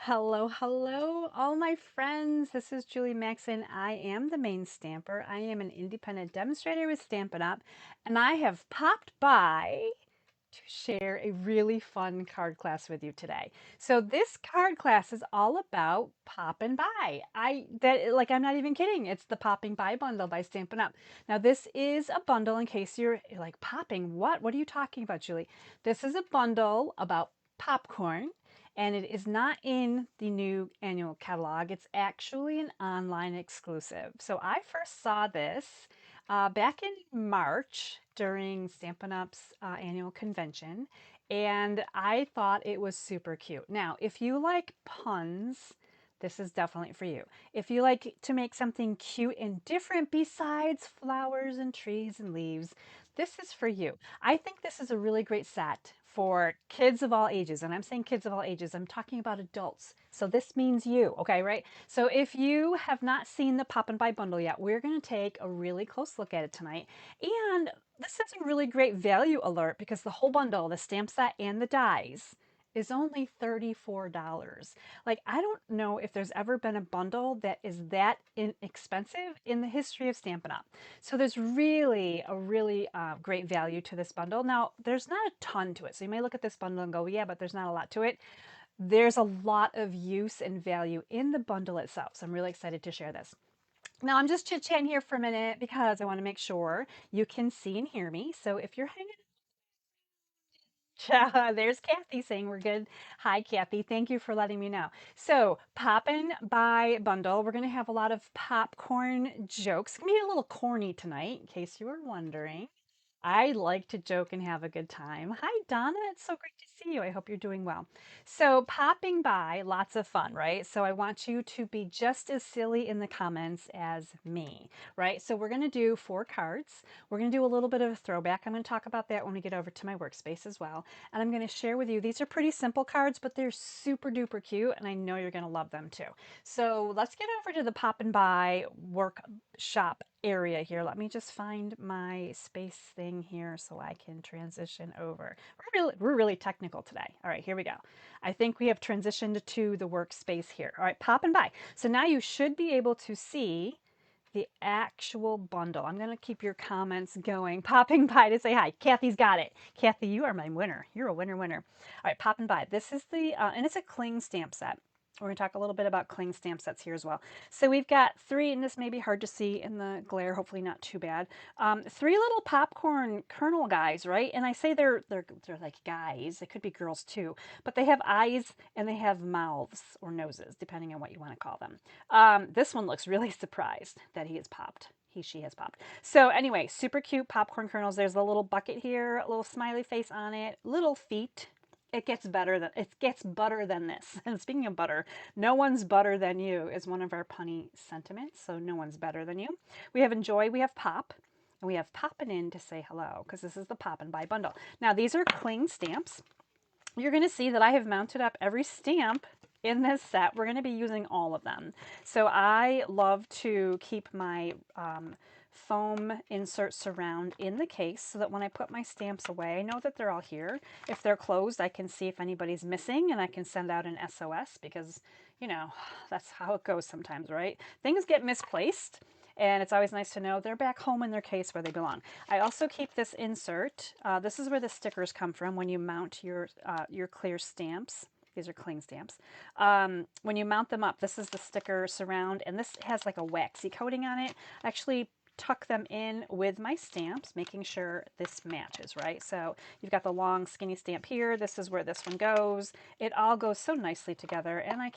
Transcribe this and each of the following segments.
Hello, hello, all my friends. This is Julie Maxon. I am the main stamper. I am an independent demonstrator with Stampin' Up, and I have popped by to share a really fun card class with you today. So this card class is all about Poppin' By. I'm not even kidding. It's the Popping By Bundle by Stampin' Up. Now this is a bundle in case you're like, popping, what? What are you talking about, Julie? This is a bundle about popcorn, and it is not in the new annual catalog. It's actually an online exclusive. So I first saw this back in March during Stampin' Up's annual convention, and I thought it was super cute. Now, if you like puns, this is definitely for you. If you like to make something cute and different besides flowers and trees and leaves, this is for you. I think this is a really great set for kids of all ages. And I'm saying kids of all ages, I'm talking about adults. So this means you, okay, right? So if you have not seen the Poppin' By Bundle yet, we're going to take a really close look at it tonight. And this is a really great value alert because the whole bundle, the stamp set and the dies, is only $34. Like, I don't know if there's ever been a bundle that is that inexpensive in the history of Stampin' Up. So there's really a really great value to this bundle. Now, there's not a ton to it. So you may look at this bundle and go, yeah, but there's not a lot to it. There's a lot of use and value in the bundle itself. So I'm really excited to share this. Now, I'm just chit-chatting here for a minute because I want to make sure you can see and hear me. So if you're hanging there's Kathy saying we're good. Hi, Kathy. Thank you for letting me know. So, Poppin' By Bundle, we're going to have a lot of popcorn jokes. It's going to be a little corny tonight, in case you were wondering. I like to joke and have a good time. Hi, Donna. It's so great to see you. I hope you're doing well. So, popping by, lots of fun, right? So, I want you to be just as silly in the comments as me, right? So, we're going to do 4 cards. We're going to do a little bit of a throwback. I'm going to talk about that when we get over to my workspace as well. And I'm going to share with you, these are pretty simple cards, but they're super duper cute, and I know you're going to love them too. So, let's get over to the Poppin' By workshop area here. Let me just find my space thing here so I can transition over. We're really technical today. All right, here we go. I think we have transitioned to the workspace here. All right, Poppin' By. So now you should be able to see the actual bundle. I'm going to keep your comments going. Popping by to say hi. Kathy's got it. Kathy, you are my winner. You're a winner. All right, popping by. This is the, and it's a cling stamp set. We're going to talk a little bit about cling stamp sets here as well. So we've got 3, and this may be hard to see in the glare, hopefully not too bad. 3 little popcorn kernel guys, right? And I say they're like guys. They could be girls too, but they have eyes and they have mouths or noses, depending on what you want to call them. This one looks really surprised that he has popped. She has popped. So anyway, super cute popcorn kernels. There's a little bucket here, a little smiley face on it, little feet. It gets butter than this. And speaking of butter, no one's butter than you is one of our punny sentiments. So no one's better than you. We have enjoy, we have pop, and we have poppin' in to say hello because this is the Poppin' By Bundle. Now these are cling stamps. You're going to see that I have mounted up every stamp in this set. We're going to be using all of them. So I love to keep my foam insert surround in the case so that when I put my stamps away, I know that they're all here. If they're closed, I can see if anybody's missing and I can send out an SOS because, you know, that's how it goes sometimes, right? Things get misplaced. And it's always nice to know they're back home in their case where they belong. I also keep this insert. This is where the stickers come from when you mount your clear stamps. These are cling stamps. When you mount them up, this is the sticker surround, and this has like a waxy coating on it. I actually tuck them in with my stamps, making sure this matches, right? So you've got the long skinny stamp here. This is where this one goes. It all goes so nicely together, and I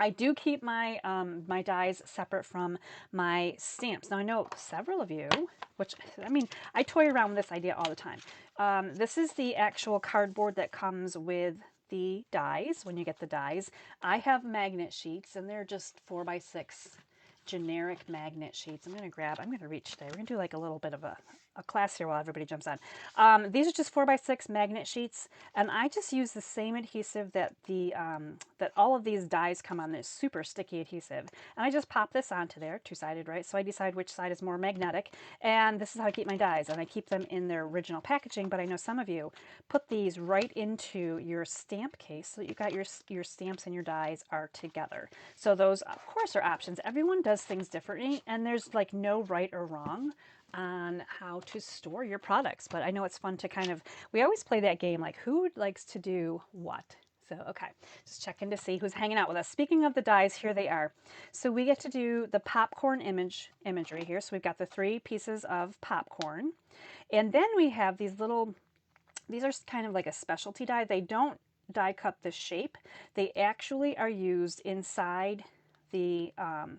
do keep my my dies separate from my stamps. Now I know several of you, which I mean, I toy around with this idea all the time. This is the actual cardboard that comes with the dies when you get the dies. I have magnet sheets, and they're just 4x6 generic magnet sheets. I'm going to reach today. We're going to do like a little bit of a a class here while everybody jumps on. These are just 4x6 magnet sheets, and I just use the same adhesive that that all of these dies come on, this super sticky adhesive. And I just pop this onto there, two-sided, right? So I decide which side is more magnetic, and this is how I keep my dies. And I keep them in their original packaging, but I know some of you put these right into your stamp case so that you've got your stamps and your dies are together. So those, of course, are options. Everyone does things differently, and there's like no right or wrong on how to store your products. But I know it's fun to kind of, we always play that game, like who likes to do what? So, okay, just checking to see who's hanging out with us. Speaking of the dies, here they are. So we get to do the popcorn imagery here. So we've got the 3 pieces of popcorn. And then we have these little, these are kind of like a specialty die. They don't die cut the shape. They actually are used inside the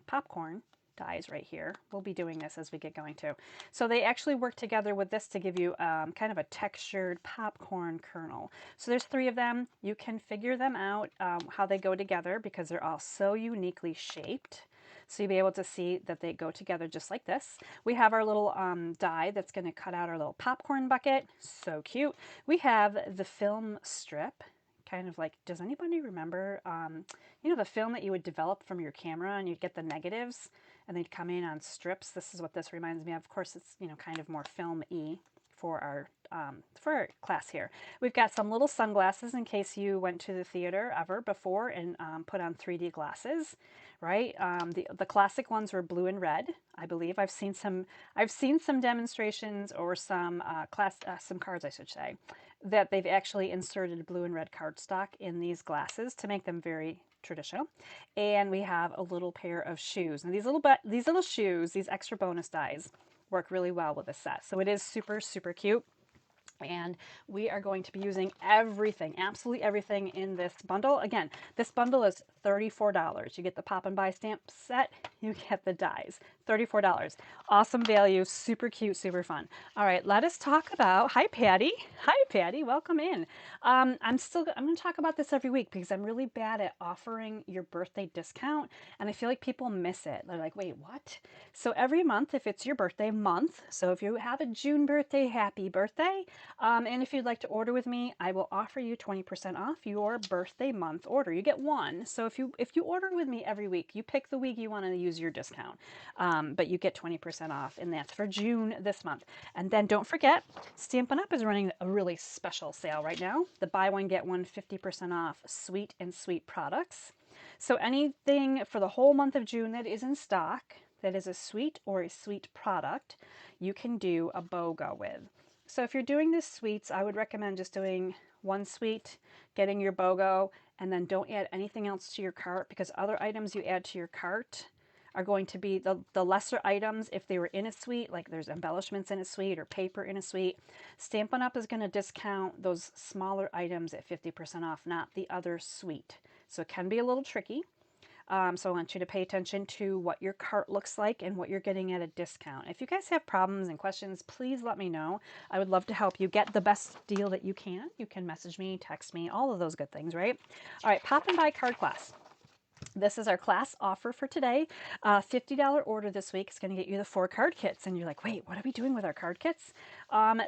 popcorn dies right here. We'll be doing this as we get going too. So they actually work together with this to give you kind of a textured popcorn kernel. So there's 3 of them. You can figure them out how they go together because they're all so uniquely shaped. So you'll be able to see that they go together just like this. We have our little die that's going to cut out our little popcorn bucket. So cute. We have the film strip. Kind of like, does anybody remember, you know, the film that you would develop from your camera and you'd get the negatives and they'd come in on strips? This is what this reminds me of. Of course, it's, you know, kind of more film-y for our class here. We've got some little sunglasses in case you went to the theater ever before and put on 3D glasses, right? The classic ones were blue and red, I believe. I've seen some demonstrations or some cards, I should say, that they've actually inserted blue and red cardstock in these glasses to make them very traditional. And we have a little pair of shoes. And these little shoes, these extra bonus dies, work really well with this set. So it is super, super cute. And we are going to be using everything, absolutely everything in this bundle. Again, this bundle is $34. You get the Poppin By stamp set, you get the dies. $34. Awesome value, super cute, super fun. All right, let us talk about, hi Patty. Hi Patty, welcome in. I'm going to talk about this every week because I'm really bad at offering your birthday discount and I feel like people miss it. They're like, wait, what? So every month, if it's your birthday month, so if you have a June birthday, happy birthday. And if you'd like to order with me, I will offer you 20% off your birthday month order. You get one. So if you order with me every week, you pick the week you want to use your discount. But you get 20% off, and that's for June this month. And then don't forget, Stampin' Up! Is running a really special sale right now. The buy one, get one 50% off Sweet and Sweet products. So anything for the whole month of June that is in stock, that is a sweet or a sweet product, you can do a BOGO with. So if you're doing this sweets, I would recommend just doing one sweet, getting your BOGO, and then don't add anything else to your cart because other items you add to your cart are going to be the lesser items if they were in a suite, like there's embellishments in a suite or paper in a suite. Stampin' Up! Is going to discount those smaller items at 50% off, not the other suite. So it can be a little tricky. So I want you to pay attention to what your cart looks like and what you're getting at a discount. If you guys have problems and questions, please let me know. I would love to help you get the best deal that you can. You can message me, text me, all of those good things, right? All right, Poppin By Card Class. This is our class offer for today. $50 order this week is going to get you the 4 card kits. And you're like, wait, what are we doing with our card kits?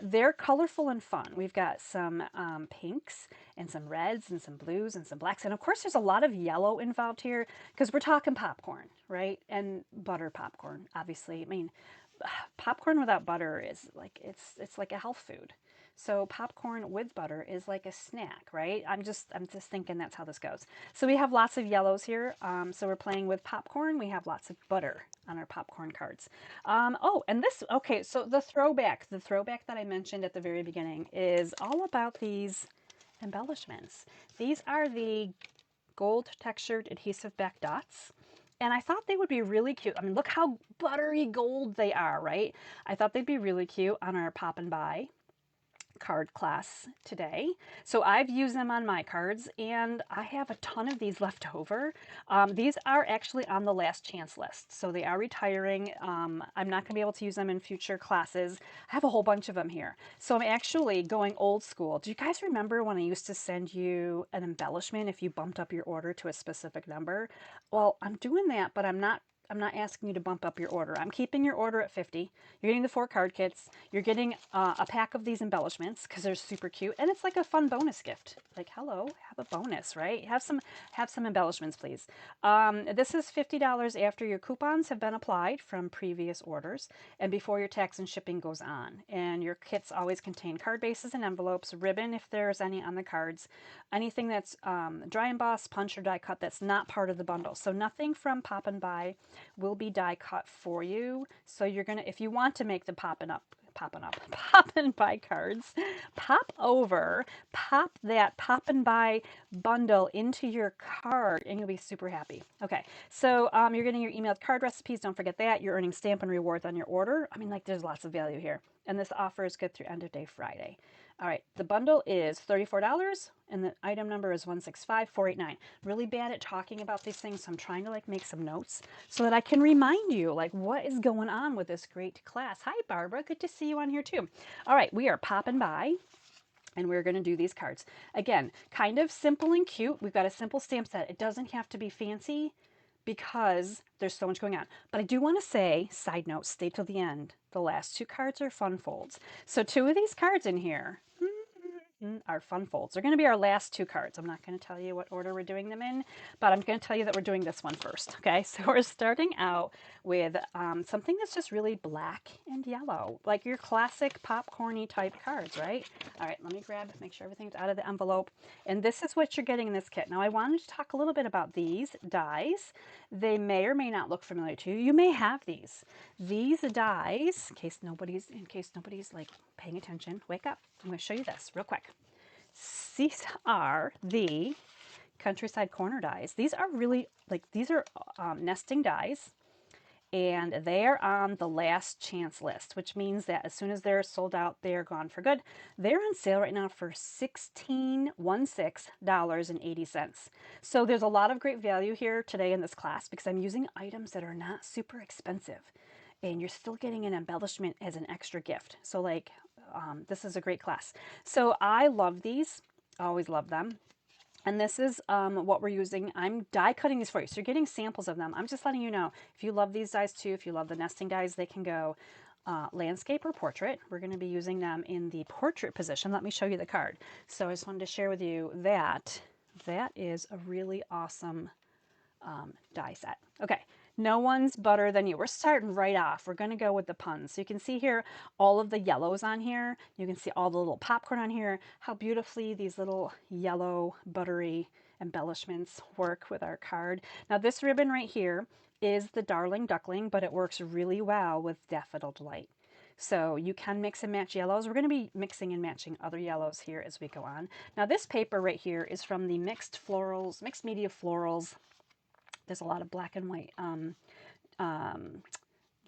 They're colorful and fun. We've got some pinks and some reds and some blues and some blacks. And of course, there's a lot of yellow involved here because we're talking popcorn, right? And butter popcorn, obviously. I mean, popcorn without butter is like, it's like a health food. So popcorn with butter is like a snack, right? I'm just thinking that's how this goes. So we have lots of yellows here. So we're playing with popcorn. We have lots of butter on our popcorn cards. Oh, and this, okay, so the throwback that I mentioned at the very beginning is all about these embellishments. These are the gold textured adhesive back dots. And I thought they would be really cute. I mean, look how buttery gold they are, right? I thought they'd be really cute on our Poppin By Card Class today. So I've used them on my cards and I have a ton of these left over. These are actually on the last chance list. So they are retiring. I'm not going to be able to use them in future classes. I have a whole bunch of them here. So I'm actually going old school. Do you guys remember when I used to send you an embellishment if you bumped up your order to a specific number? Well, I'm doing that, but I'm not I'm not asking you to bump up your order. I'm keeping your order at 50. You're getting the 4 card kits. You're getting a pack of these embellishments because they're super cute, and it's like a fun bonus gift. Like, hello, have a bonus, right? Have some embellishments, please. This is $50 after your coupons have been applied from previous orders and before your tax and shipping goes on. And your kits always contain card bases and envelopes, ribbon if there's any on the cards, anything that's dry emboss, punch, or die cut that's not part of the bundle. So nothing from Poppin By will be die cut for you. So you're gonna, if you want to make the Poppin By cards, pop that Poppin By bundle into your card and you'll be super happy. Okay, so you're getting your emailed card recipes. Don't forget that. You're earning Stampin Rewards on your order. I mean, like, there's lots of value here. And this offer is good through end of day Friday. All right, the bundle is $34 and the item number is 165489. Really bad at talking about these things, so I'm trying to like make some notes so that I can remind you like what is going on with this great class. Hi Barbara, good to see you on here too. All right, we are popping by and we're going to do these cards. Again, kind of simple and cute. We've got a simple stamp set. It doesn't have to be fancy because there's so much going on. But I do want to say, side note, stay till the end. The last 2 cards are fun folds. So 2 of these cards in here are fun folds. They're going to be our last 2 cards. I'm not going to tell you what order we're doing them in, but I'm going to tell you that we're doing this one first. Okay, so we're starting out with something that's just really black and yellow, like your classic popcorny type cards, right? All right, let me make sure everything's out of the envelope. And this is what you're getting in this kit. Now I wanted to talk a little bit about these dies. They may or may not look familiar to you. You may have these. These dies, in case nobody's like paying attention, wake up. I'm going to show you this real quick. These are the Countryside Corner dies. These are really, like, these are nesting dies, and they're on the last chance list, which means that as soon as they're sold out, they're gone for good. They're on sale right now for $16.80. So there's a lot of great value here today in this class because I'm using items that are not super expensive, and you're still getting an embellishment as an extra gift. So like, this is a great class. So I love these, always love them. And this is what we're using. I'm die cutting these for you. So you're getting samples of them. I'm just letting you know, if you love these dies too, if you love the nesting dies, they can go landscape or portrait. We're going to be using them in the portrait position. Let me show you the card. So I just wanted to share with you that that is a really awesome die set. Okay. No one's better than you. We're starting right off. We're going to go with the puns. So you can see here all of the yellows on here. You can see all the little popcorn on here. How beautifully these little yellow buttery embellishments work with our card. Now this ribbon right here is the Darling Duckling, but it works really well with Daffodil Delight. So you can mix and match yellows. We're going to be mixing and matching other yellows here as we go on. Now this paper right here is from the mixed media florals. There's a lot of black and white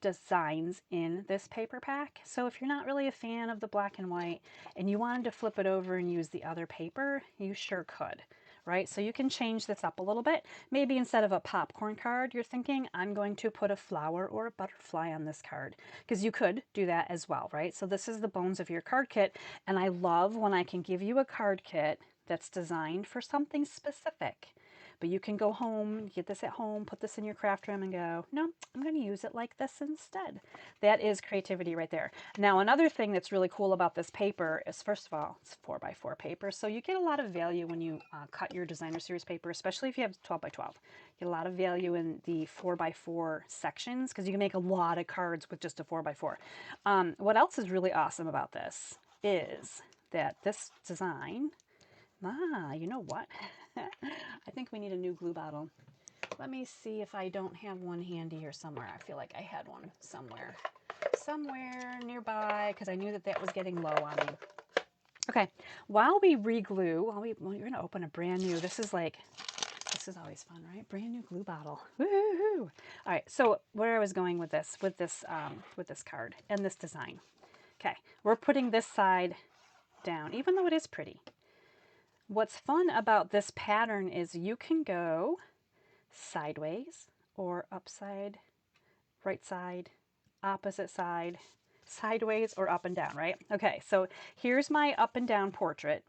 designs in this paper pack. So if you're not really a fan of the black and white and you wanted to flip it over and use the other paper, you sure could, right? So you can change this up a little bit. Maybe instead of a popcorn card, you're thinking, I'm going to put a flower or a butterfly on this card, because you could do that as well, right? So this is the bones of your card kit. And I love when I can give you a card kit that's designed for something specific. But you can go home, get this at home, put this in your craft room and go, no, I'm going to use it like this instead. That is creativity right there. Now, another thing that's really cool about this paper is, first of all, it's 4x4 paper. So you get a lot of value when you cut your designer series paper, especially if you have 12x12. You get a lot of value in the 4x4 sections because you can make a lot of cards with just a 4x4. What else is really awesome about this is that this design, you know what? I think we need a new glue bottle. Let me see if I don't have one handy here somewhere. I feel like I had one somewhere nearby because I knew that that was getting low on me. Okay, while we reglue, we're going to open a brand new, this is always fun, right? Brand new glue bottle. Woohoo! All right, so where I was going with this card and this design. Okay, we're putting this side down, even though it is pretty. What's fun about this pattern is you can go sideways or upside, right side, opposite side, sideways or up and down, right? Okay, so here's my up and down portrait,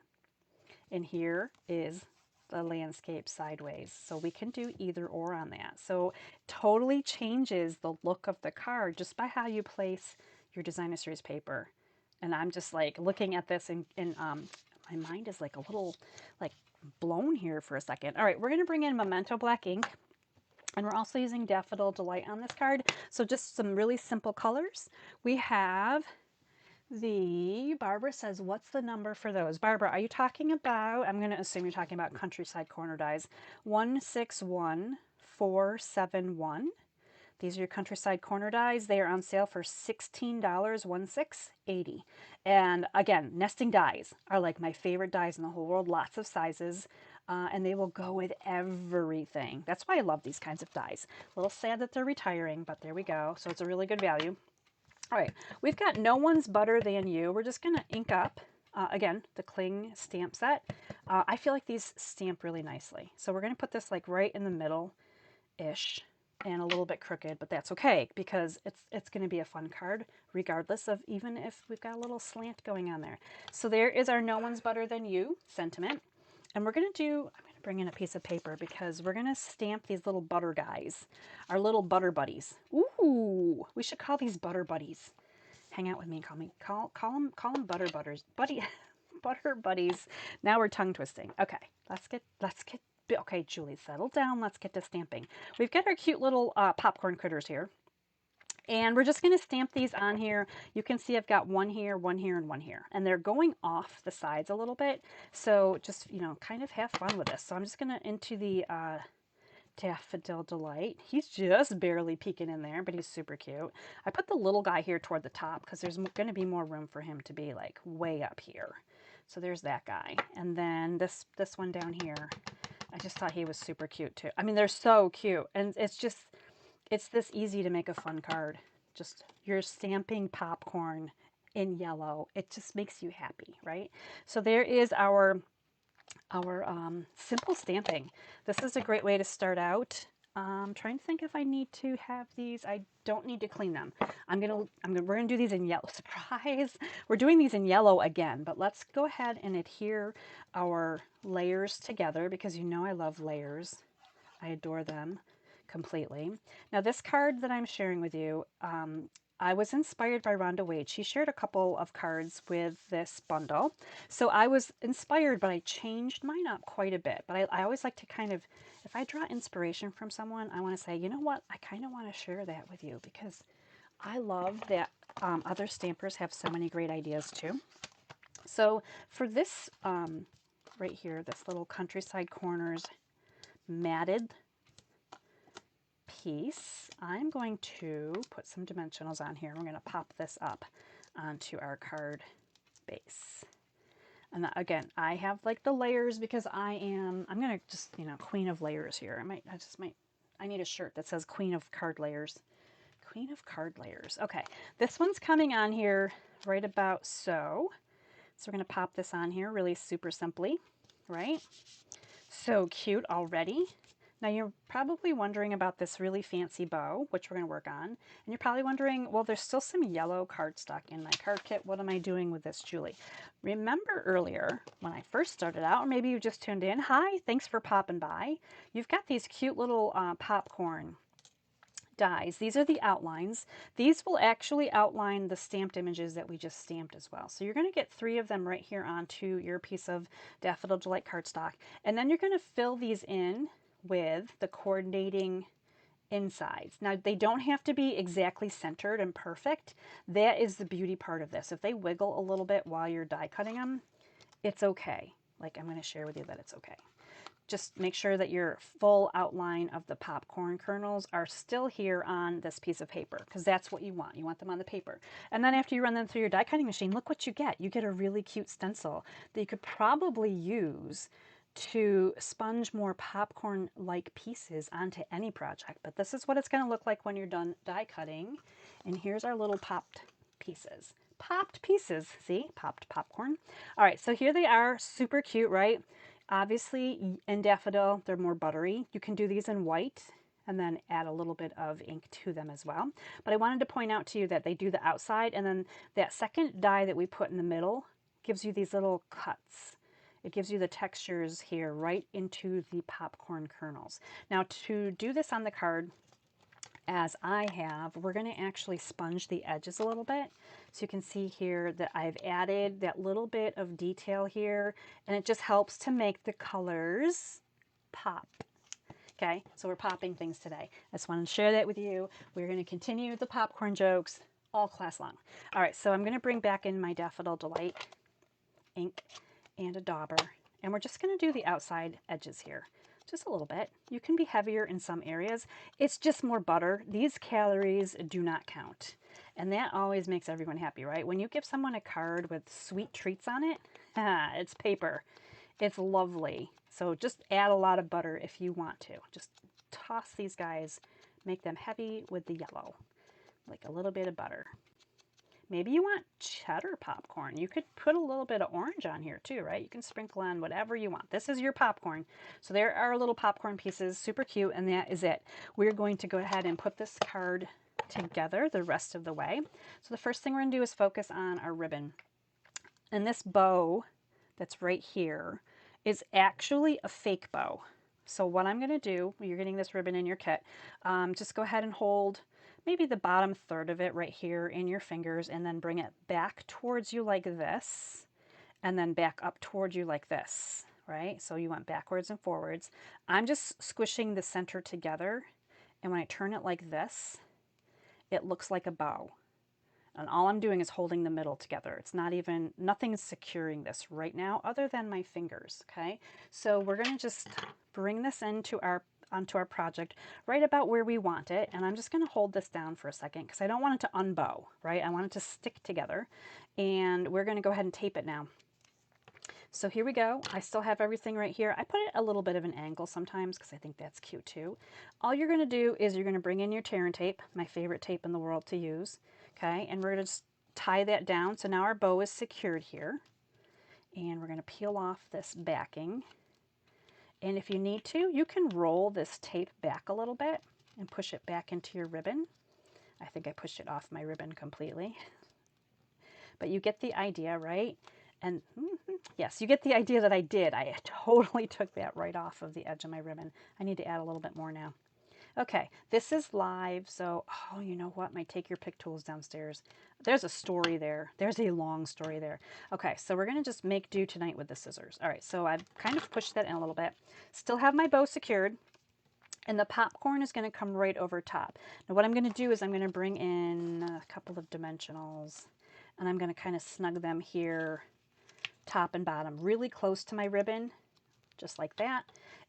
and here is the landscape sideways. So we can do either or on that. So totally changes the look of the card just by how you place your designer series paper. And I'm just like looking at this and my mind is like a little like blown here for a second. All right, we're going to bring in Memento Black ink. And we're also using Daffodil Delight on this card. So just some really simple colors. We have Barbara says, what's the number for those? Barbara, are you talking about, I'm going to assume you're talking about Countryside Corner dies, 161471. These are your Countryside Corner dies. They are on sale for $16, 1680. And again, nesting dies are like my favorite dies in the whole world. Lots of sizes, and they will go with everything. That's why I love these kinds of dies. A little sad that they're retiring, but there we go. So it's a really good value. All right, we've got No One's Butter Than You. We're just going to ink up, again, the Cling stamp set. I feel like these stamp really nicely. So we're going to put this like right in the middle-ish and a little bit crooked, but that's okay because it's going to be a fun card regardless of even if we've got a little slant going on there. So there is our No One's Butter Than You sentiment. And we're going to do, I'm going to bring in a piece of paper because we're going to stamp these little butter guys, our little butter buddies. Ooh, we should call these butter buddies. Hang out with me, call them butter butters, butter buddies. Now we're tongue twisting. Okay, let's get, okay, Julie, settle down. Let's get to stamping. We've got our cute little popcorn critters here. And we're just going to stamp these on here. You can see I've got one here, and one here. And they're going off the sides a little bit. So just, you know, kind of have fun with this. So I'm just going to into the Daffodil Delight. He's just barely peeking in there, but he's super cute. I put the little guy here toward the top because there's going to be more room for him to be like way up here. So there's that guy. And then this one down here, I just thought he was super cute too. I mean, they're so cute. And it's just, it's this easy to make a fun card. Just you're stamping popcorn in yellow. It just makes you happy, right? So there is our simple stamping. This is a great way to start out. I'm trying to think if I need to have these. I don't need to clean them. we're gonna do these in yellow. Surprise! We're doing these in yellow again, but let's go ahead and adhere our layers together because you know I love layers. I adore them completely. Now this card that I'm sharing with you, I was inspired by Rhonda Wade. She shared a couple of cards with this bundle. So I was inspired, but I changed mine up quite a bit. But I always like to kind of, if I draw inspiration from someone, I want to say, you know what, I kind of want to share that with you because I love that other stampers have so many great ideas too. So for this right here, this little Countryside Corners matted piece, I'm going to put some dimensionals on here. We're going to pop this up onto our card base. And that, again, I have like the layers because I'm going to just, you know, queen of layers here. I need a shirt that says queen of card layers. Queen of card layers. Okay, this one's coming on here right about so. So we're going to pop this on here really super simply, right? So cute already. Now you're probably wondering about this really fancy bow, which we're going to work on. And you're probably wondering, well, there's still some yellow cardstock in my card kit. What am I doing with this, Julie? Remember earlier when I first started out, or maybe you just tuned in. Hi, thanks for popping by. You've got these cute little popcorn dies. These are the outlines. These will actually outline the stamped images that we just stamped as well. So you're going to get 3 of them right here onto your piece of Daffodil Delight cardstock. And then you're going to fill these in with the coordinating insides. Now they don't have to be exactly centered and perfect. That is the beauty part of this. If they wiggle a little bit while you're die cutting them, it's okay. Like I'm going to share with you that it's okay. Just make sure that your full outline of the popcorn kernels are still here on this piece of paper because that's what you want. You want them on the paper. And then after you run them through your die cutting machine, look what you get. You get a really cute stencil that you could probably use to sponge more popcorn-like pieces onto any project. But this is what it's going to look like when you're done die cutting. And here's our little popped pieces. Popped pieces, see? Popped popcorn. All right, so here they are, super cute, right? Obviously, in Daffodil, they're more buttery. You can do these in white and then add a little bit of ink to them as well. But I wanted to point out to you that they do the outside, and then that second die that we put in the middle gives you these little cuts. It gives you the textures here right into the popcorn kernels. Now to do this on the card, as I have, we're going to actually sponge the edges a little bit. So you can see here that I've added that little bit of detail here, and it just helps to make the colors pop. Okay, so we're popping things today. I just wanted to share that with you. We're going to continue the popcorn jokes all class long. All right, so I'm going to bring back in my Daffodil Delight ink and a dauber, and we're just going to do the outside edges here. Just a little bit. You can be heavier in some areas. It's just more butter. These calories do not count. And that always makes everyone happy, right? When you give someone a card with sweet treats on it, it's paper. It's lovely. So just add a lot of butter if you want to. Just toss these guys, make them heavy with the yellow, like a little bit of butter. Maybe you want cheddar popcorn. You could put a little bit of orange on here too, right? You can sprinkle on whatever you want. This is your popcorn. So there are little popcorn pieces, super cute, and that is it. We're going to go ahead and put this card together the rest of the way. So the first thing we're going to do is focus on our ribbon. And this bow that's right here is actually a fake bow. So what I'm going to do, you're getting this ribbon in your kit, just go ahead and hold maybe the bottom third of it right here in your fingers, and then bring it back towards you like this, and then back up towards you like this, right? So you went backwards and forwards. I'm just squishing the center together, and when I turn it like this, it looks like a bow. And all I'm doing is holding the middle together. It's not even, nothing's securing this right now other than my fingers, okay? So we're gonna just bring this onto our project right about where we want it. And I'm just gonna hold this down for a second because I don't want it to unbow, right? I want it to stick together. And we're gonna go ahead and tape it now. So here we go. I still have everything right here. I put it a little bit of an angle sometimes because I think that's cute too. All you're gonna do is you're gonna bring in your tear and tape, my favorite tape in the world to use. Okay, and we're going to just tie that down. So now our bow is secured here. And we're going to peel off this backing. And if you need to, you can roll this tape back a little bit and push it back into your ribbon. I think I pushed it off my ribbon completely. But you get the idea, right? And yes, you get the idea that I did. I totally took that right off of the edge of my ribbon. I need to add a little bit more now. Okay, this is live, so, oh, you know what? My Take Your Pick tools downstairs. There's a story there. There's a long story there. Okay, so we're going to just make do tonight with the scissors. All right, so I've kind of pushed that in a little bit. Still have my bow secured, and the popcorn is going to come right over top. Now what I'm going to do is I'm going to bring in a couple of dimensionals, and I'm going to kind of snug them here, top and bottom, really close to my ribbon, just like that.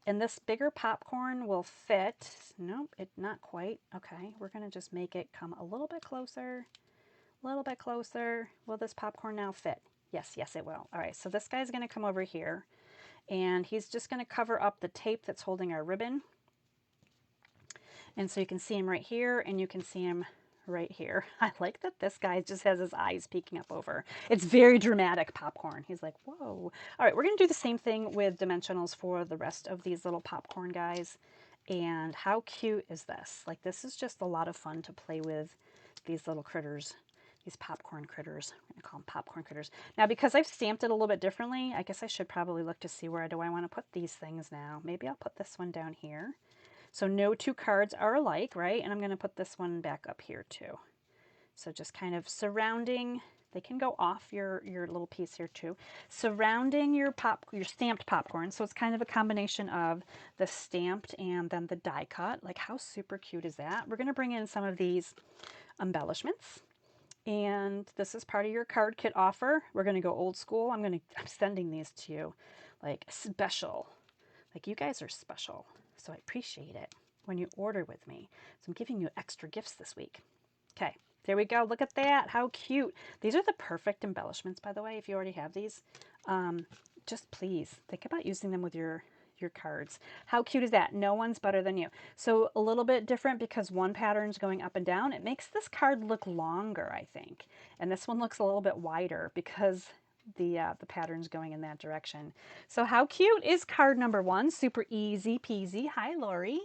And this bigger popcorn will fit. Nope, not quite. Okay, we're going to just make it come a little bit closer, a little bit closer. Will this popcorn now fit? Yes, yes, it will. All right, so this guy's going to come over here, and he's just going to cover up the tape that's holding our ribbon. And so you can see him right here, and you can see him right here. I like that this guy just has his eyes peeking up over. It's very dramatic popcorn. He's like, whoa. All right, we're going to do the same thing with dimensionals for the rest of these little popcorn guys. And how cute is this? Like, this is just a lot of fun to play with these little critters, these popcorn critters. I'm going to call them popcorn critters. Now, because I've stamped it a little bit differently, I guess I should probably look to see where do I want to put these things now. Maybe I'll put this one down here. So no two cards are alike, right? And I'm going to put this one back up here too. So just kind of surrounding, they can go off your little piece here too. Surrounding your stamped popcorn. So it's kind of a combination of the stamped and then the die cut. Like, how super cute is that? We're going to bring in some of these embellishments. And this is part of your card kit offer. We're going to go old school. I'm sending these to you like special. Like, you guys are special. So I appreciate it when you order with me. So I'm giving you extra gifts this week. Okay, there we go. Look at that. How cute. These are the perfect embellishments, by the way, if you already have these. Just please think about using them with your cards. How cute is that? No one's better than you. So a little bit different because one pattern's going up and down. It makes this card look longer, I think. And this one looks a little bit wider because the pattern's going in that direction. So how cute is card number 1? Super easy peasy. Hi, Lori.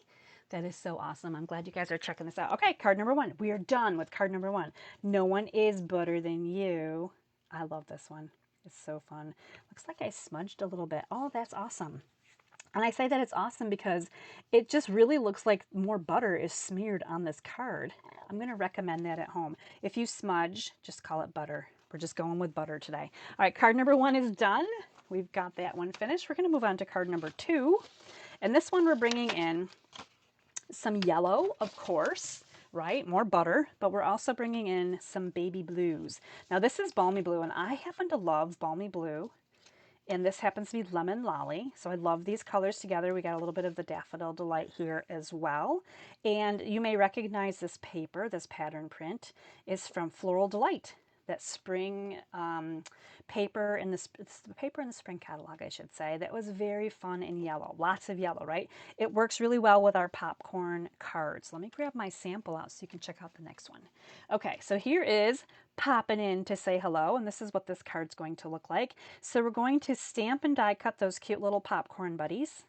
That is so awesome. I'm glad you guys are checking this out. Okay, card number 1. We are done with card number 1. No one is better than you. I love this one. is so fun. Looks like I smudged a little bit. Oh, that's awesome. And I say that it's awesome because it just really looks like more butter is smeared on this card. I'm going to recommend that at home. If you smudge, just call it butter. We're just going with butter today. All right, card number 1 is done. We've got that one finished. We're going to move on to card number 2. And this one we're bringing in some yellow, of course, right? More butter, but we're also bringing in some baby blues. Now this is balmy blue, and I happen to love balmy blue. And this happens to be Lemon Lolly. So I love these colors together. We got a little bit of the Daffodil Delight here as well. And you may recognize this paper, this pattern print, is from Floral Delight. That spring paper in the paper in the spring catalog, I should say. That was very fun in yellow. Lots of yellow, right? It works really well with our popcorn cards. Let me grab my sample out so you can check out the next one. Okay, so here is popping in to say hello, and this is what this card's going to look like. So we're going to stamp and die cut those cute little popcorn buddies.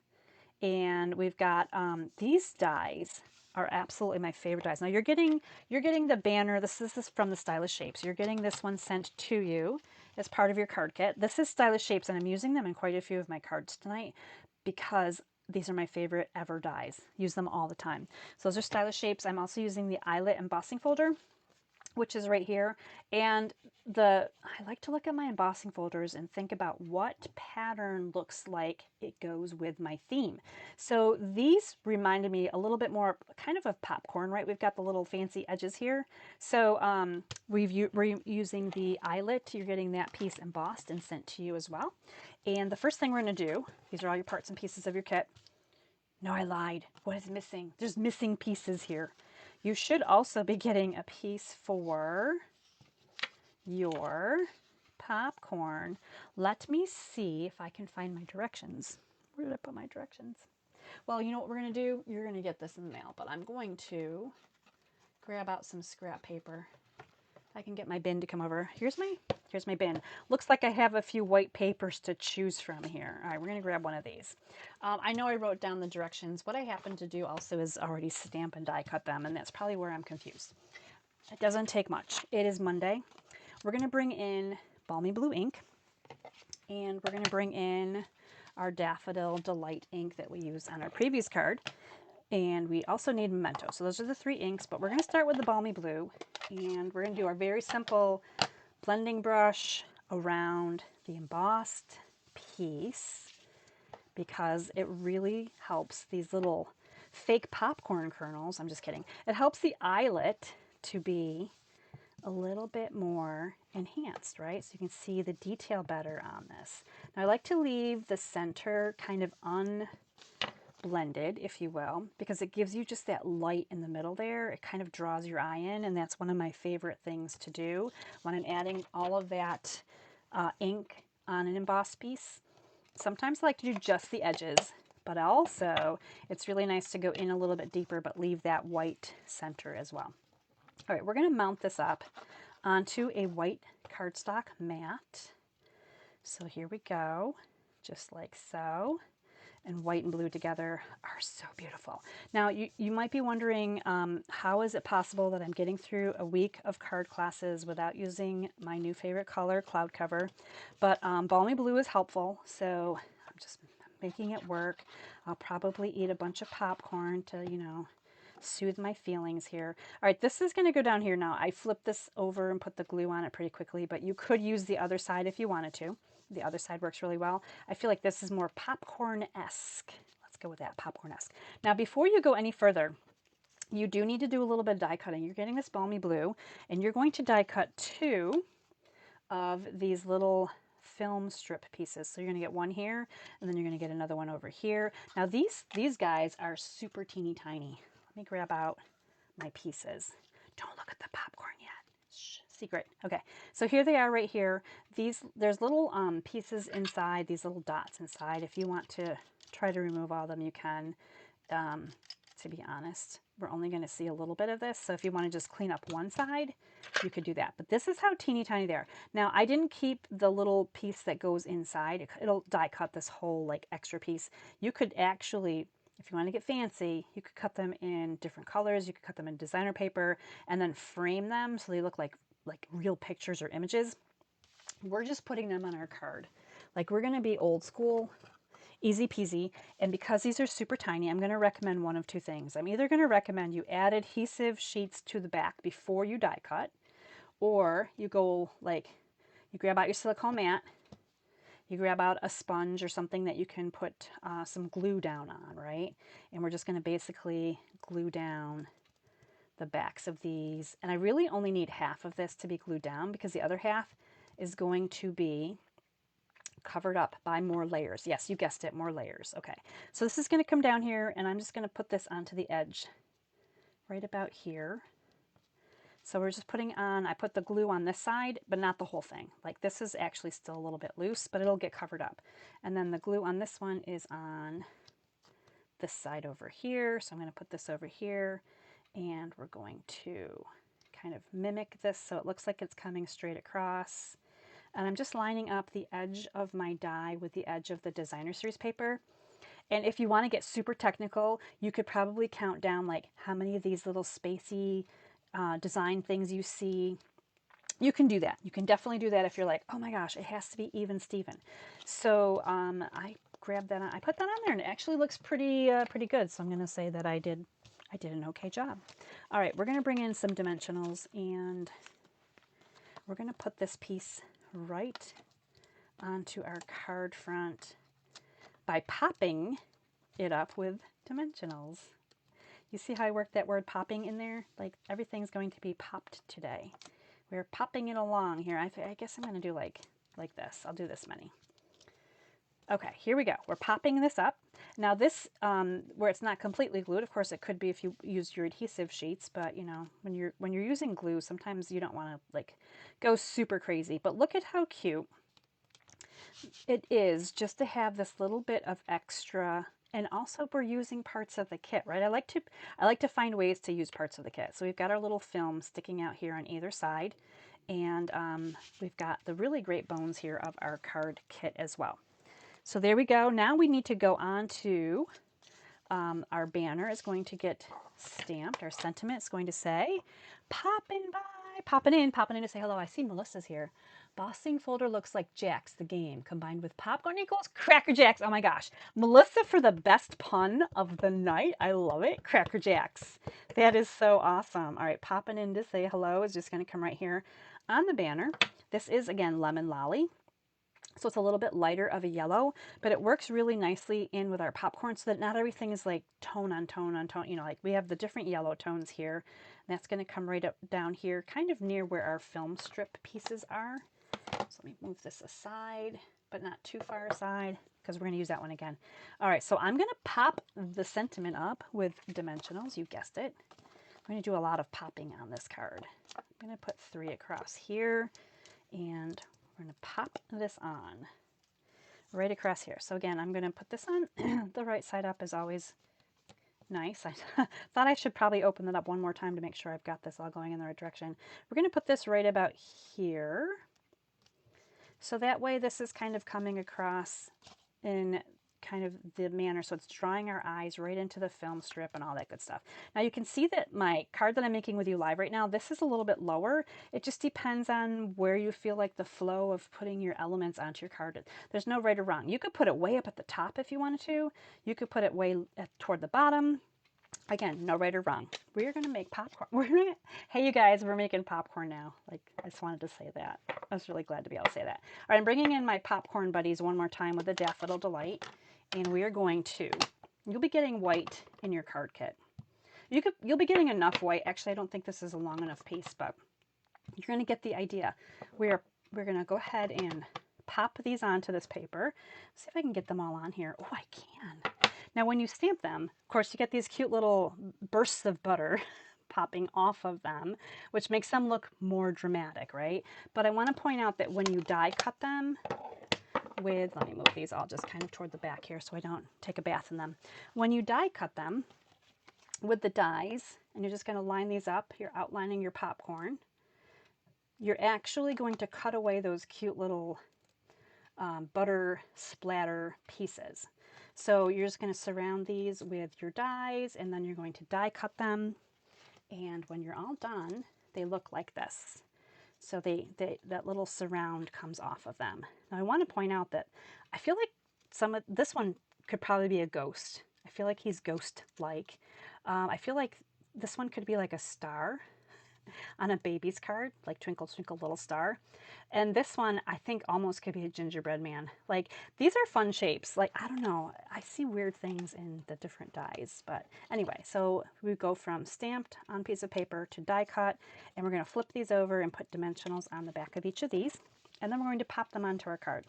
And we've got these dies are absolutely my favorite dies. Now you're getting the banner. This is from the Stylish Shapes. You're getting this one sent to you as part of your card kit. This is Stylish Shapes, and I'm using them in quite a few of my cards tonight because these are my favorite ever dies. Use them all the time. So those are Stylish Shapes. I'm also using the eyelet embossing folder, which is right here. And I like to look at my embossing folders and think about what pattern looks like it goes with my theme. So these reminded me a little bit more kind of popcorn, right? We've got the little fancy edges here. So we're using the eyelet. You're getting that piece embossed and sent to you as well. And the first thing we're going to do, these are all your parts and pieces of your kit. No, I lied. What is missing? There's missing pieces here. You should also be getting a piece for your popcorn. Let me see if I can find my directions. Where did I put my directions? Well, you know what we're going to do? You're going to get this in the mail, but I'm going to grab out some scrap paper. I can get my bin to come over. Here's my bin. Looks like I have a few white papers to choose from here. All right, we're going to grab one of these. I know I wrote down the directions. What I happen to do also is already stamp and die cut them, and that's probably where I'm confused. It doesn't take much. It is Monday. We're going to bring in Balmy Blue ink, and we're going to bring in our Daffodil Delight ink that we used on our previous card. And we also need Memento. So those are the 3 inks, but we're going to start with the Balmy Blue, and we're going to do our very simple blending brush around the embossed piece because it really helps these little fake popcorn kernels. I'm just kidding. It helps the eyelet to be a little bit more enhanced, right? So you can see the detail better on this. Now I like to leave the center kind of unblended, if you will, because it gives you just that light in the middle there. It kind of draws your eye in, and that's one of my favorite things to do when I'm adding all of that ink on an embossed piece. Sometimes I like to do just the edges, but also it's really nice to go in a little bit deeper but leave that white center as well. All right, we're going to mount this up onto a white cardstock mat. So here we go, just like so. And white and blue together are so beautiful. Now, you might be wondering, how is it possible that I'm getting through a week of card classes without using my new favorite color, Cloud Cover? But Balmy Blue is helpful, so I'm just making it work. I'll probably eat a bunch of popcorn to, soothe my feelings here. All right, this is going to go down here now. I flipped this over and put the glue on it pretty quickly, but you could use the other side if you wanted to. The other side works really well. I feel like this is more popcorn-esque. Let's go with that, popcorn-esque. Now, before you go any further, you do need to do a little bit of die cutting. You're getting this Balmy Blue, and you're going to die cut 2 of these little film strip pieces. So you're going to get one here, and then you're going to get another one over here. Now, these guys are super teeny tiny. Let me grab out my pieces. Don't look at the popcorn yet. Shh, secret. Okay, so here they are right here. There's little pieces inside, these little dots inside. If you want to try to remove all of them, you can. To be honest, we're only going to see a little bit of this. So if you want to just clean up one side, you could do that. But this is how teeny tiny they are. Now, I didn't keep the little piece that goes inside. It'll die cut this whole like extra piece. You could actually, if you want to get fancy, you could cut them in different colors. You could cut them in designer paper and then frame them so they look like real pictures or images. we're just putting them on our card. Like we're going to be old school, easy peasy. And because these are super tiny, I'm going to recommend one of two things. I'm either going to recommend you add adhesive sheets to the back before you die cut, or you go like, you grab out your silicone mat, you grab out a sponge or something that you can put some glue down on, right? And we're just going to basically glue down the backs of these. And I really only need half of this to be glued down because the other half is going to be covered up by more layers. Yes, you guessed it, more layers. Okay, so this is going to come down here, and I'm just going to put this onto the edge right about here. So we're just putting on, I put the glue on this side, but not the whole thing. Like this is actually still a little bit loose, but it'll get covered up. And then the glue on this one is on this side over here. So I'm going to put this over here, and we're going to kind of mimic this so it looks like it's coming straight across. And I'm just lining up the edge of my die with the edge of the designer series paper. And if you want to get super technical, you could probably count down like how many of these little spacey design things you see. You can do that. You can definitely do that if you're like, oh my gosh, it has to be even Steven. So I grabbed that, I put that on there, and it actually looks pretty good. So I'm going to say that I did an okay job. All right, we're going to bring in some dimensionals, and we're going to put this piece right onto our card front by popping it up with dimensionals. You see how I worked that word popping in there? Like everything's going to be popped today. We're popping it along here. I guess I'm going to do like this. I'll do this many. Okay, here we go. We're popping this up. Now this, where it's not completely glued, of course it could be if you use your adhesive sheets, but you know, when you're using glue, sometimes you don't want to like go super crazy. But look at how cute it is just to have this little bit of extra. And also we're using parts of the kit, right? I like to find ways to use parts of the kit. So we've got our little film sticking out here on either side, and we've got the really great bones here of our card kit as well. So there we go. Now we need to go on to our banner is going to get stamped. Our sentiment is going to say, Poppin' By, popping in to say hello. I see Melissa's here. Bossing folder looks like Jacks, the game, combined with popcorn equals Cracker Jacks. Oh my gosh. Melissa for the best pun of the night. I love it. Cracker Jacks. That is so awesome. All right, popping in to say hello is just going to come right here on the banner. This is, again, Lemon Lolly. So it's a little bit lighter of a yellow, but it works really nicely in with our popcorn so that not everything is like tone on tone on tone. You know, like we have the different yellow tones here. And that's going to come right up down here, kind of near where our film strip pieces are. So let me move this aside, but not too far aside because we're going to use that one again. All right, so I'm going to pop the sentiment up with dimensionals. You guessed it. I'm going to do a lot of popping on this card. I'm going to put 3 across here, and we're going to pop this on right across here. So again, I'm going to put this on the right side up as always. Nice. I thought I should probably open it up one more time to make sure I've got this all going in the right direction. We're going to put this right about here. So that way this is kind of coming across in kind of the manner, so it's drawing our eyes right into the film strip and all that good stuff. Now you can see that my card that I'm making with you live right now, this is a little bit lower. It just depends on where you feel like the flow of putting your elements onto your card. There's no right or wrong. You could put it way up at the top if you wanted to. You could put it way toward the bottom. Again, no right or wrong. We're going to make popcorn. Hey, you guys, we're making popcorn now. Like, I just wanted to say that. I was really glad to be able to say that. All right, I'm bringing in my popcorn buddies one more time with the Daffodil Delight. And we are going to, you'll be getting white in your card kit. You'll be getting enough white. Actually, I don't think this is a long enough piece, but you're going to get the idea. We're going to go ahead and pop these onto this paper. See if I can get them all on here. Oh, I can. Now, when you stamp them, of course, you get these cute little bursts of butter popping off of them, which makes them look more dramatic, right? But I want to point out that when you die cut them with, let me move these all just kind of toward the back here so I don't take a bath in them. When you die cut them with the dies, and you're just going to line these up, you're outlining your popcorn, you're actually going to cut away those cute little butter splatter pieces. So you're just going to surround these with your dies, and then you're going to die cut them. And when you're all done, they look like this. So that little surround comes off of them. Now I want to point out that I feel like this one could probably be a ghost. I feel like he's ghost-like. I feel like this one could be like a star on a baby's card, like Twinkle Twinkle Little Star. And this one, I think almost could be a gingerbread man. Like, these are fun shapes. Like, I don't know, I see weird things in the different dies. But anyway, so we go from stamped on piece of paper to die cut, and we're gonna flip these over and put dimensionals on the back of each of these. And then we're going to pop them onto our card.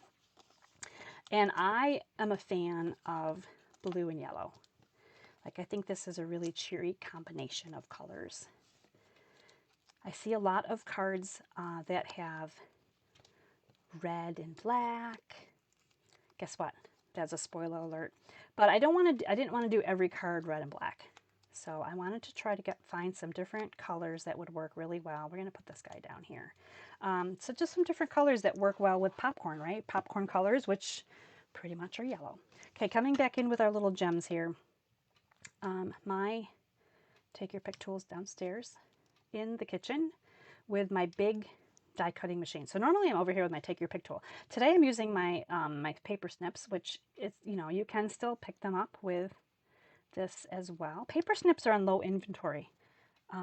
And I am a fan of blue and yellow. Like, I think this is a really cheery combination of colors. I see a lot of cards that have red and black. Guess what? That's a spoiler alert. But I didn't want to do every card red and black. So I wanted to try to find some different colors that would work really well. We're going to put this guy down here. So just some different colors that work well with popcorn, right? Popcorn colors, which pretty much are yellow. Okay, coming back in with our little gems here. My Take Your Pick tools downstairs in the kitchen with my big die cutting machine. So normally I'm over here with my Take Your Pick tool. Today I'm using my my paper snips, which is, you know, you can still pick them up with this as well. Paper snips are on low inventory,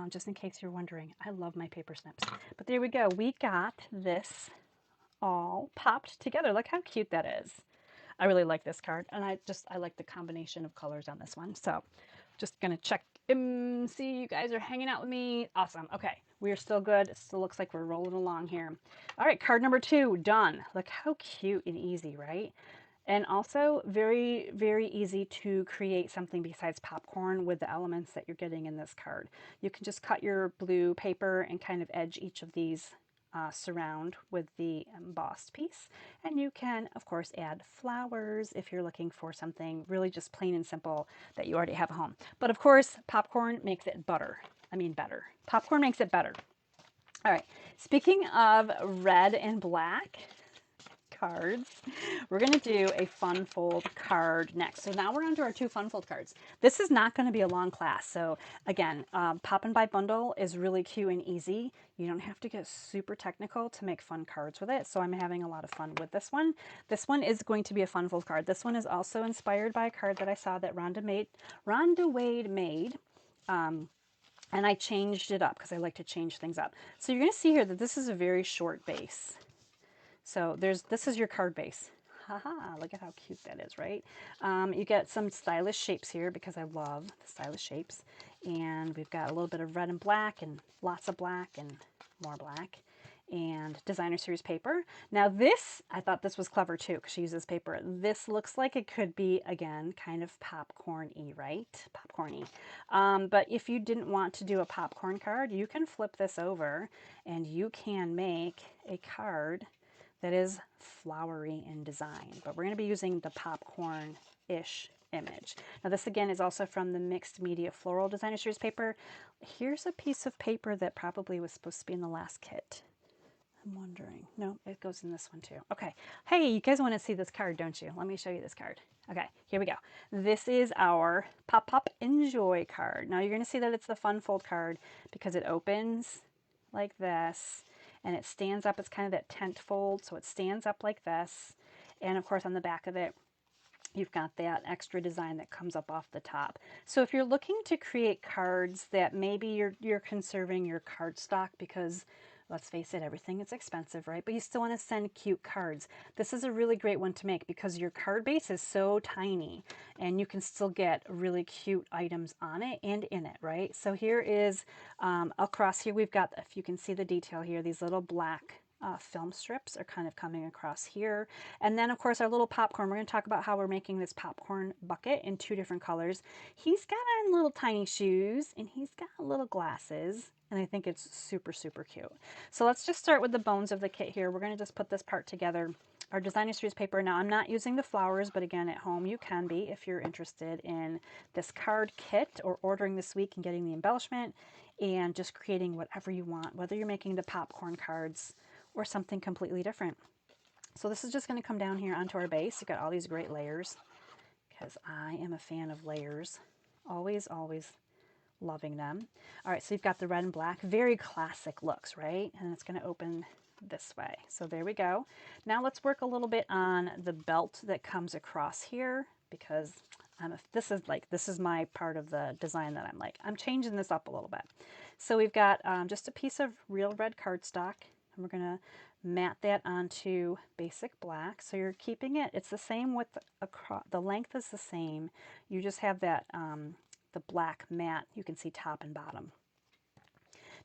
just in case you're wondering. I love my paper snips. But there we go. We got this all popped together. Look how cute that is. I really like this card, and I like the combination of colors on this one. So just gonna check, see you guys are hanging out with me. Awesome. Okay, we're still good. It still looks like we're rolling along here. All right, card number 2, done. Look how cute and easy, right? And also very, very easy to create something besides popcorn with the elements that you're getting in this card. You can just cut your blue paper and kind of edge each of these surround with the embossed piece. And you can, of course, add flowers if you're looking for something really just plain and simple that you already have at home. But of course, popcorn makes it better. Popcorn makes it better. All right, speaking of red and black cards, we're going to do a fun fold card next. So now we're on to our 2 fun fold cards. This is not going to be a long class. So again, Poppin By Bundle is really cute and easy. You don't have to get super technical to make fun cards with it. So I'm having a lot of fun with this one. This one is going to be a fun fold card. This one is also inspired by a card that I saw that Rhonda Wade made. And I changed it up because I like to change things up. So you're going to see here that this is a very short base. So this is your card base. Haha, look at how cute that is, right? You get some stylish shapes here because I love the stylish shapes. And we've got a little bit of red and black and lots of black and more black. And designer series paper. Now this, I thought this was clever too because she uses paper. This looks like it could be, again, kind of popcorn-y, right? Popcorn-y. But if you didn't want to do a popcorn card, you can flip this over and you can make a card that is flowery in design. But we're going to be using the popcorn-ish image. Now this again is also from the Mixed Media Floral Designer Series paper. Here's a piece of paper that probably was supposed to be in the last kit. I'm wondering. No, it goes in this one too. Okay. Hey, you guys want to see this card, don't you? Let me show you this card. Okay, here we go. This is our Pop Pop Enjoy card. Now you're going to see that it's the fun fold card because it opens like this and it stands up. It's kind of that tent fold, so it stands up like this. And of course on the back of it, you've got that extra design that comes up off the top. So if you're looking to create cards that maybe you're conserving your card stock because, let's face it, everything is expensive, right? But you still want to send cute cards. This is a really great one to make because your card base is so tiny and you can still get really cute items on it and in it, right? So here is, across here, we've got, if you can see the detail here, these little black film strips are kind of coming across here. And then, of course, our little popcorn. We're going to talk about how we're making this popcorn bucket in 2 different colors. He's got on little tiny shoes and he's got little glasses. And I think it's super, super cute. So let's just start with the bones of the kit here. We're going to just put this part together. Our designer series paper. Now, I'm not using the flowers, but again, at home you can be if you're interested in this card kit or ordering this week and getting the embellishment and just creating whatever you want, whether you're making the popcorn cards or something completely different. So this is just going to come down here onto our base. You've got all these great layers because I am a fan of layers. Always, always Loving them. All right, so you've got the red and black, very classic looks, right? And it's going to open this way. So there we go. Now let's work a little bit on the belt that comes across here, because this is my part of the design that I'm changing this up a little bit. So we've got just a piece of real red cardstock, and we're going to mat that onto basic black. So you're keeping it, it's the same width across, the length is the same. You just have that the black mat, you can see top and bottom.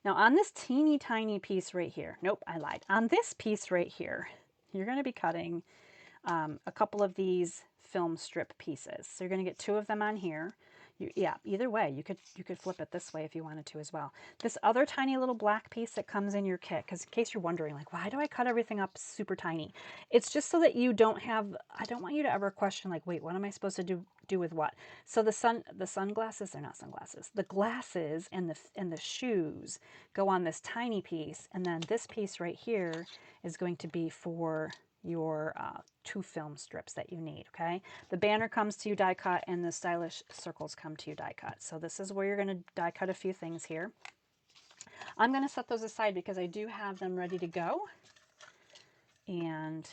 Now on this teeny tiny piece right here, nope, I lied. On this piece right here, you're going to be cutting a couple of these film strip pieces. So you're going to get 2 of them on here. Yeah, either way, you could flip it this way if you wanted to as well. This other tiny little black piece that comes in your kit, because in case you're wondering, like, why do I cut everything up super tiny? It's just so that you don't have, I don't want you to ever question, like, wait, what am I supposed to do with what? So the sunglasses, they're not sunglasses. The glasses and the shoes go on this tiny piece, and then this piece right here is going to be for your 2 film strips that you need, okay? The banner comes to you die cut, and the stylish circles come to you die cut. So this is where you're going to die cut a few things here. I'm going to set those aside because I do have them ready to go. And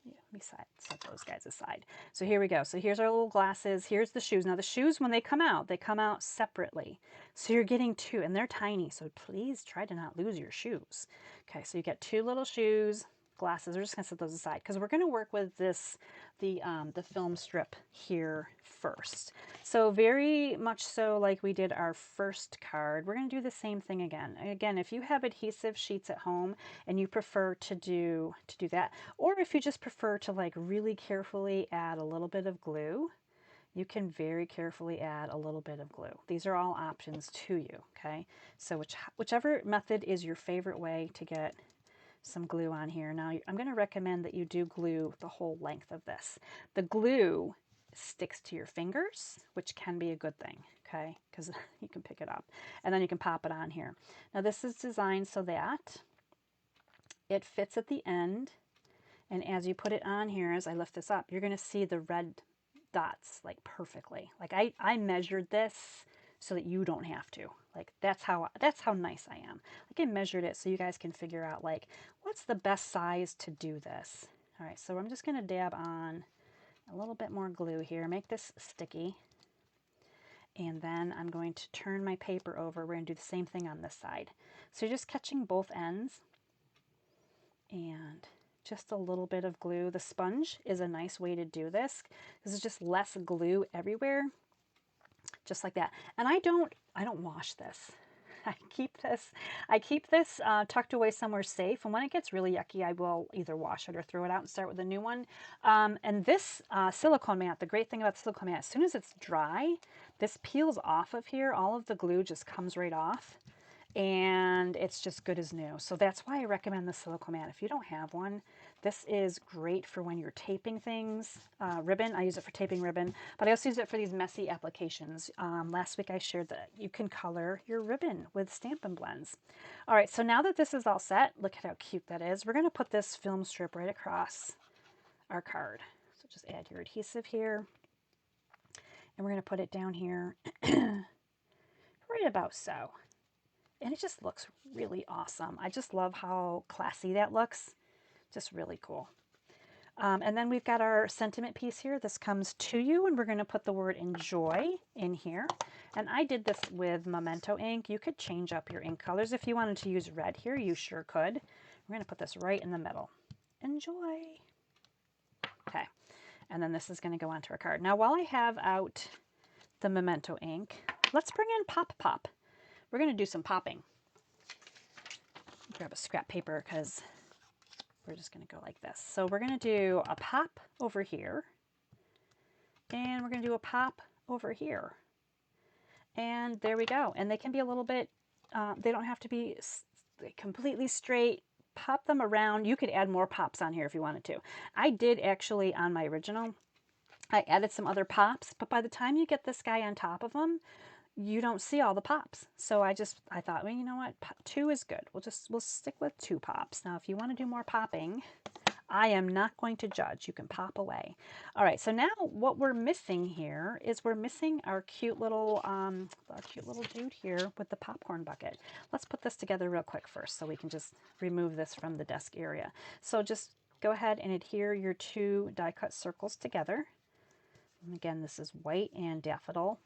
yeah, let me set those guys aside. So here we go. So here's our little glasses. Here's the shoes. Now the shoes, when they come out separately. So you're getting 2, and they're tiny. So please try to not lose your shoes. Okay, so you get 2 little shoes. Glasses. We're just going to set those aside because we're going to work with the film strip here first. So very much so like we did our first card, we're going to do the same thing again. Again, if you have adhesive sheets at home and you prefer to do that, or if you just prefer to like really carefully add a little bit of glue, you can very carefully add a little bit of glue. These are all options to you, okay? So whichever method is your favorite way to get some glue on here. Now I'm going to recommend that you do glue the whole length of this. The glue sticks to your fingers, which can be a good thing, okay, because you can pick it up and then you can pop it on here. Now this is designed so that it fits at the end, and as you put it on here, as I lift this up, you're going to see the red dots like perfectly. Like I measured this so that you don't have to. Like that's how nice I am. Like I measured it so you guys can figure out like what's the best size to do this. All right, so I'm just going to dab on a little bit more glue here, make this sticky. And then I'm going to turn my paper over. We're going to do the same thing on this side. So you're just catching both ends and just a little bit of glue. The sponge is a nice way to do this. This is just less glue everywhere. Just like that. And I don't wash this. I keep this tucked away somewhere safe, and when it gets really yucky, I will either wash it or throw it out and start with a new one. And this silicone mat, the great thing about the silicone mat, as soon as it's dry, this peels off of here. All of the glue just comes right off, and it's just good as new. So that's why I recommend the silicone mat. If you don't have one, this is great for when you're taping things. Ribbon, I use it for taping ribbon, but I also use it for these messy applications. Last week I shared that you can color your ribbon with Stampin' Blends. All right, so now that this is all set, look at how cute that is. We're gonna put this film strip right across our card. So just add your adhesive here, and we're gonna put it down here right about so. And it just looks really awesome. I just love how classy that looks. Just really cool. And then we've got our sentiment piece here. This comes to you, and we're going to put the word enjoy in here. And I did this with Memento ink. You could change up your ink colors. If you wanted to use red here, you sure could. We're going to put this right in the middle. Enjoy. Okay. And then this is going to go onto our card. Now, while I have out the Memento ink, let's bring in Pop Pop. We're going to do some popping. Grab a scrap paper because we're just going to go like this. So we're going to do a pop over here, and we're going to do a pop over here. And there we go. And they can be a little bit, they don't have to be completely straight. Pop them around. You could add more pops on here if you wanted to. I did actually on my original, I added some other pops, but by the time you get this guy on top of them, you don't see all the pops. So I thought, well, you know what? 2 is good. We'll stick with 2 pops. Now, if you want to do more popping, I am not going to judge. You can pop away. All right, so now what we're missing here is we're missing our cute little dude here with the popcorn bucket. Let's put this together real quick first so we can just remove this from the desk area. So just go ahead and adhere your two die cut circles together. And again, this is White and Daffodil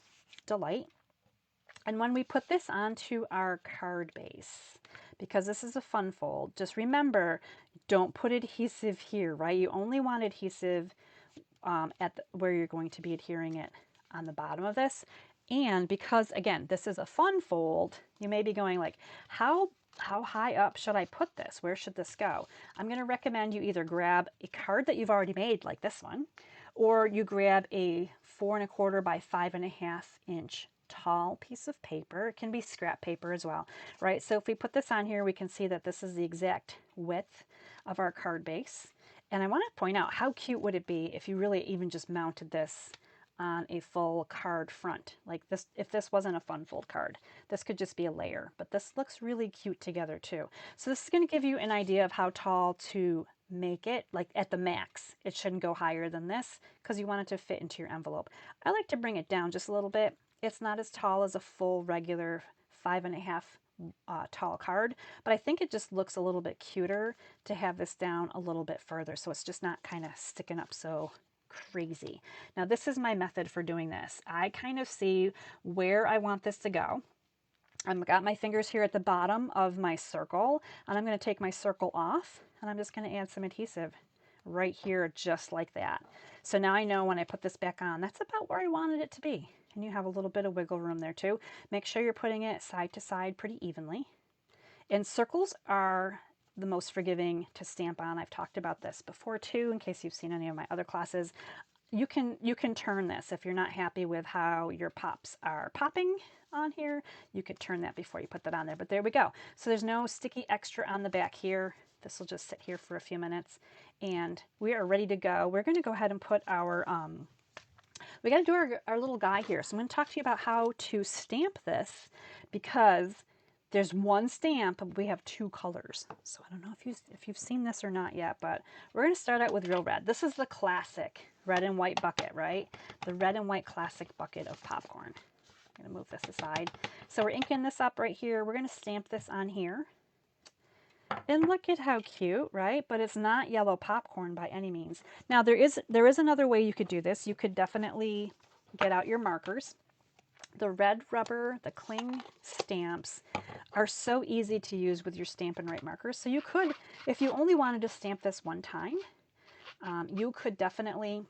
Delight. And when we put this onto our card base, because this is a fun fold, just remember, don't put adhesive here, right? You only want adhesive where you're going to be adhering it on the bottom of this. And because, again, this is a fun fold, you may be going like, how high up should I put this? Where should this go? I'm going to recommend you either grab a card that you've already made, like this one, or you grab a 4 1/4 by 5.5 inch tall piece of paper. It can be scrap paper as well, right? So if we put this on here, we can see that this is the exact width of our card base. And I want to point out, how cute would it be if you really even just mounted this on a full card front like this? If this wasn't a fun fold card, this could just be a layer, but this looks really cute together too. So this is going to give you an idea of how tall to make it, like at the max. It shouldn't go higher than this because you want it to fit into your envelope. I like to bring it down just a little bit. It's not as tall as a full regular 5.5 tall card, but I think it just looks a little bit cuter to have this down a little bit further, so it's just not kind of sticking up so crazy. Now this is my method for doing this. I kind of see where I want this to go. I've got my fingers here at the bottom of my circle, and I'm going to take my circle off, and I'm just going to add some adhesive right here, just like that. So now I know when I put this back on, that's about where I wanted it to be. And you have a little bit of wiggle room there too. Make sure you're putting it side to side pretty evenly. And circles are the most forgiving to stamp on. I've talked about this before too, in case you've seen any of my other classes. You can turn this if you're not happy with how your pops are popping on here. You could turn that before you put that on there. But there we go. So there's no sticky extra on the back here. This will just sit here for a few minutes, and we are ready to go. We're going to go ahead and put our we got to do our little guy here. So I'm going to talk to you about how to stamp this, because there's one stamp, but we have two colors. So I don't know if you've seen this or not yet, but we're going to start out with real red. This is the classic red and white bucket, right? The red and white classic bucket of popcorn. I'm going to move this aside. So we're inking this up right here. We're going to stamp this on here. And look at how cute, right? But it's not yellow popcorn by any means. Now there is another way you could do this. You could definitely get out your markers. The red rubber, the cling stamps are so easy to use with your Stampin' Right markers. So you could, if you only wanted to stamp this one time, you could definitely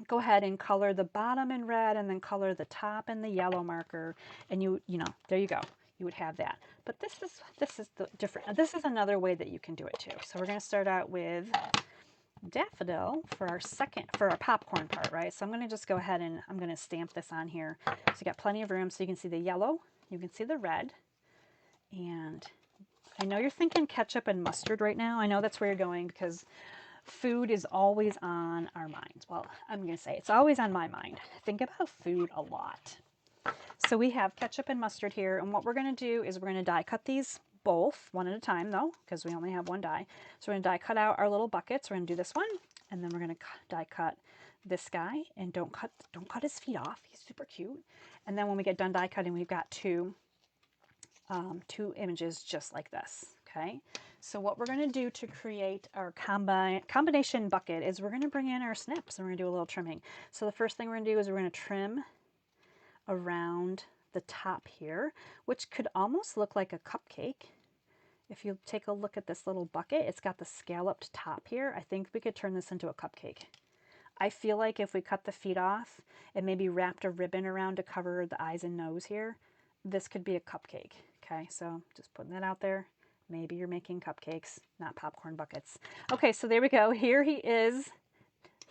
go ahead and color the bottom in red and then color the top in the yellow marker, and you know, there you go. You would have that. But this is the different. This is another way that you can do it too. So we're going to start out with Daffodil for our popcorn part, right? So I'm going to just go ahead and I'm going to stamp this on here. So you got plenty of room, so you can see the yellow, you can see the red, and I know you're thinking ketchup and mustard right now. I know that's where you're going because food is always on our minds. Well, I'm going to say it's always on my mind. I think about food a lot. So we have ketchup and mustard here, and what we're going to do is we're going to die cut these both one at a time though, because we only have one die. So we're going to die cut out our little buckets. We're going to do this one, and then we're going to die cut this guy, and don't cut his feet off. He's super cute. And then when we get done die cutting, we've got two images just like this. Okay. So what we're going to do to create our combination bucket is we're going to bring in our snips, and we're going to do a little trimming. So the first thing we're going to do is we're going to trim around the top here, which could almost look like a cupcake. If you take a look at this little bucket, it's got the scalloped top here. I think we could turn this into a cupcake. I feel like if we cut the feet off and maybe wrapped a ribbon around to cover the eyes and nose here, this could be a cupcake. Okay, so just putting that out there. Maybe you're making cupcakes, not popcorn buckets. Okay, so there we go. Here he is.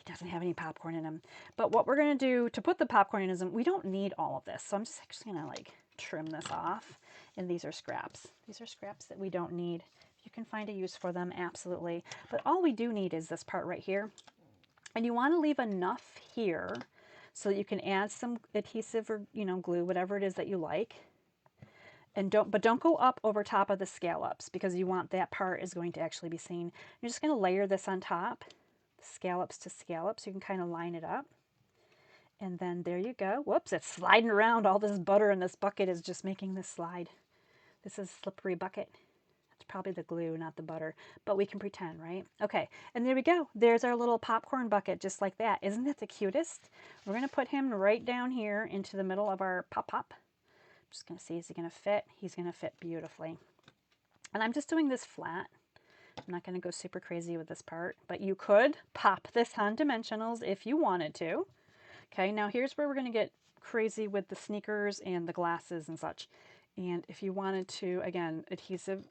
Doesn't have any popcorn in him. But what we're going to do to put the popcorn in is we don't need all of this. So I'm just actually going to like trim this off. And these are scraps. These are scraps that we don't need. You can find a use for them, absolutely. But all we do need is this part right here. And you want to leave enough here so that you can add some adhesive or, glue, whatever it is that you like. And don't go up over top of the scallops because you want that part is going to actually be seen. You're just going to layer this on top, scallops to scallops. You can kind of line it up. And then there you go. Whoops, it's sliding around. All this butter in this bucket is just making this slide. This is a slippery bucket. It's probably the glue, not the butter, but we can pretend, right? Okay, and there we go. There's our little popcorn bucket, just like that. Isn't that the cutest? We're going to put him right down here into the middle of our pop-pop. Just going to see, is he going to fit? He's going to fit beautifully. And I'm just doing this flat. I'm not going to go super crazy with this part, but you could pop this on dimensionals if you wanted to. Okay, now here's where we're going to get crazy with the sneakers and the glasses and such. And if you wanted to, again, adhesive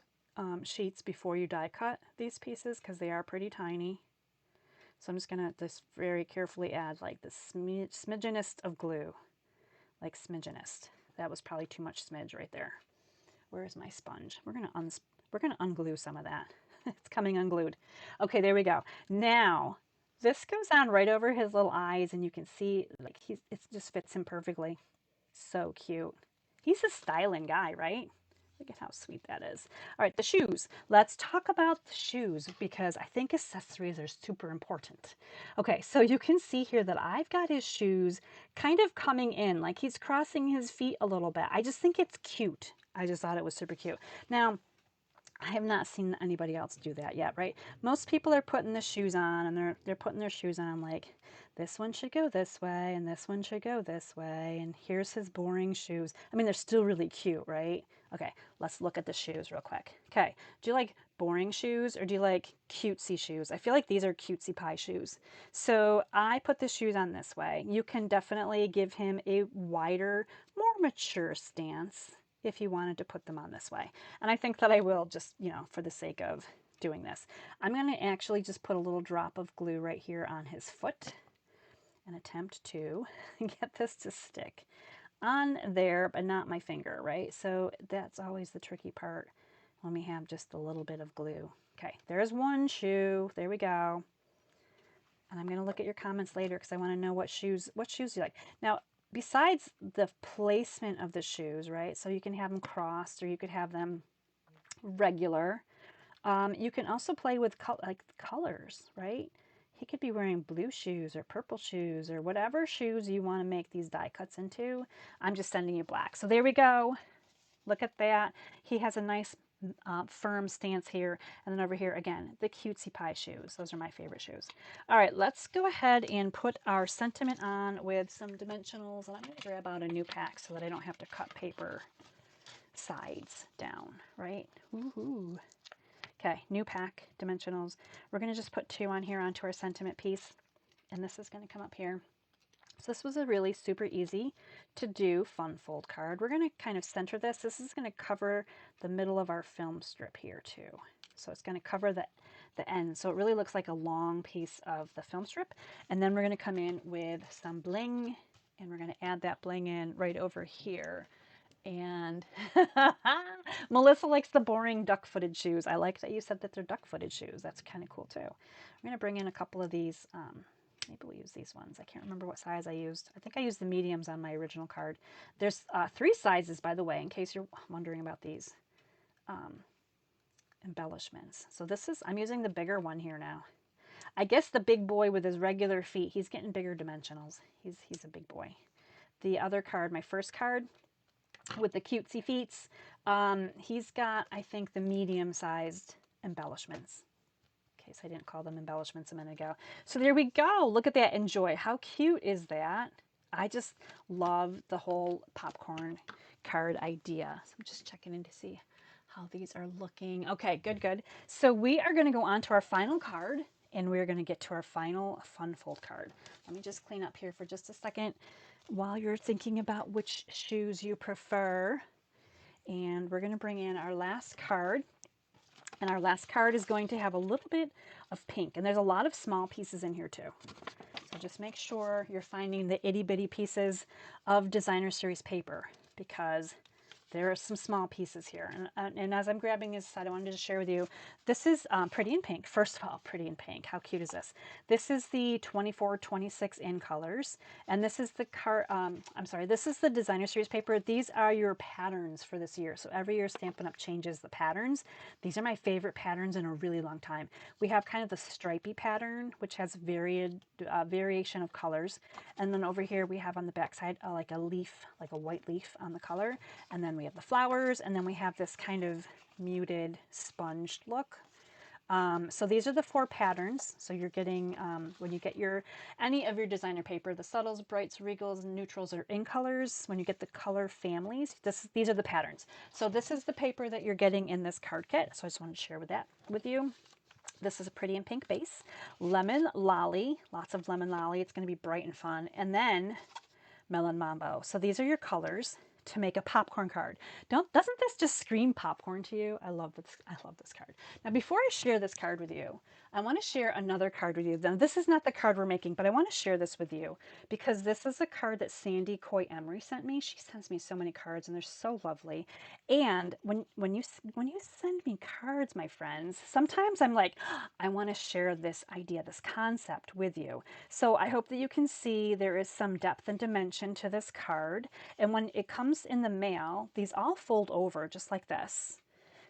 sheets before you die cut these pieces because they are pretty tiny. So I'm just going to just very carefully add like the smidgenest of glue, like smidgenest. That was probably too much smidge right there. Where's my sponge? We're gonna unglue some of that. It's coming unglued. Okay, there we go. Now this goes on right over his little eyes, and you can see like it just fits him perfectly. So cute. He's a styling guy, right? Look at how sweet that is. All right, the shoes. Let's talk about the shoes because I think accessories are super important. Okay, so you can see here that I've got his shoes kind of coming in, like he's crossing his feet a little bit. I just think it's cute. I just thought it was super cute. Now, I have not seen anybody else do that yet, right? Most people are putting the shoes on, and they're putting their shoes on like, this one should go this way, and this one should go this way, and here's his boring shoes. I mean, they're still really cute, right? Okay, let's look at the shoes real quick. Okay, do you like boring shoes, or do you like cutesy shoes? I feel like these are cutesy pie shoes. So I put the shoes on this way. You can definitely give him a wider, more mature stance if you wanted to put them on this way. And I think that I will just, you know, for the sake of doing this. I'm going to actually just put a little drop of glue right here on his foot and attempt to get this to stick on there, but not my finger, right? So that's always the tricky part when we have just a little bit of glue. Okay, there's one shoe. There we go. And I'm going to look at your comments later because I want to know what shoes you like. Now, besides the placement of the shoes, right? So you can have them crossed or you could have them regular. You can also play with colors, right? He could be wearing blue shoes or purple shoes or whatever shoes you want to make these die cuts into. I'm just sending you black. So there we go. Look at that. He has a nice firm stance here. And then over here, again, the cutesy pie shoes. Those are my favorite shoes. All right, let's go ahead and put our sentiment on with some dimensionals. And I'm going to grab out a new pack so that I don't have to cut paper sides down, right? Woohoo. Okay, new pack, dimensionals. We're going to just put 2 on here onto our sentiment piece. And this is going to come up here. So this was a really super easy to do fun fold card. We're going to kind of center this. This is going to cover the middle of our film strip here too. So it's going to cover the end. So it really looks like a long piece of the film strip. And then we're going to come in with some bling, and we're going to add that bling in right over here. And Melissa likes the boring duck-footed shoes. I like that you said that they're duck-footed shoes. That's kind of cool too. I'm going to bring in a couple of these. Maybe we'll use these ones. I can't remember what size I used. I think I used the mediums on my original card. There's 3 sizes, by the way, in case you're wondering about these embellishments. So this is, I'm using the bigger one here now. I guess the big boy with his regular feet, he's getting bigger dimensionals. He's a big boy. The other card, my first card, with the cutesy feets, he's got, I think, the medium-sized embellishments. In case I didn't call them embellishments a minute ago. So there we go. Look at that. Enjoy. How cute is that? I just love the whole popcorn card idea. So I'm just checking in to see how these are looking. Okay, good, good. So we are going to go on to our final card, and we're going to get to our final fun fold card. Let me just clean up here for just a second while you're thinking about which shoes you prefer. And we're going to bring in our last card. And our last card is going to have a little bit of pink. And there's a lot of small pieces in here too. So just make sure you're finding the itty bitty pieces of Designer Series paper, because there are some small pieces here. And as I'm grabbing this side, I wanted to share with you, this is Pretty in Pink. First of all, Pretty in Pink. How cute is this? This is the 24, 26 in colors. And this is the this is the designer series paper. These are your patterns for this year. So every year Stampin' Up! Changes the patterns. These are my favorite patterns in a really long time. We have kind of the stripy pattern, which has variation of colors. And then over here we have on the back side like a leaf, like a white leaf on the color. And then we have the flowers, and then we have this kind of muted sponged look. So these are the 4 patterns. So you're getting, when you get any of your designer paper, the subtles, brights, regals, and neutrals are in colors. When you get the color families, these are the patterns. So this is the paper that you're getting in this card kit. So I just wanted to share that with you. This is a Pretty in Pink base. Lemon Lolly, lots of Lemon Lolly. It's going to be bright and fun. And then Melon Mambo. So these are your colors to make a popcorn card. Doesn't this just scream popcorn to you? I love this. I love this card. Now, before I share this card with you, I want to share another card with you. Now, this is not the card we're making, but I want to share this with you because this is a card that Sandy Coy Emery sent me. She sends me so many cards, and they're so lovely. And when you send me cards, my friends, sometimes I'm like, I want to share this idea, this concept with you. So I hope that you can see there is some depth and dimension to this card. And when it comes in the mail, these all fold over just like this.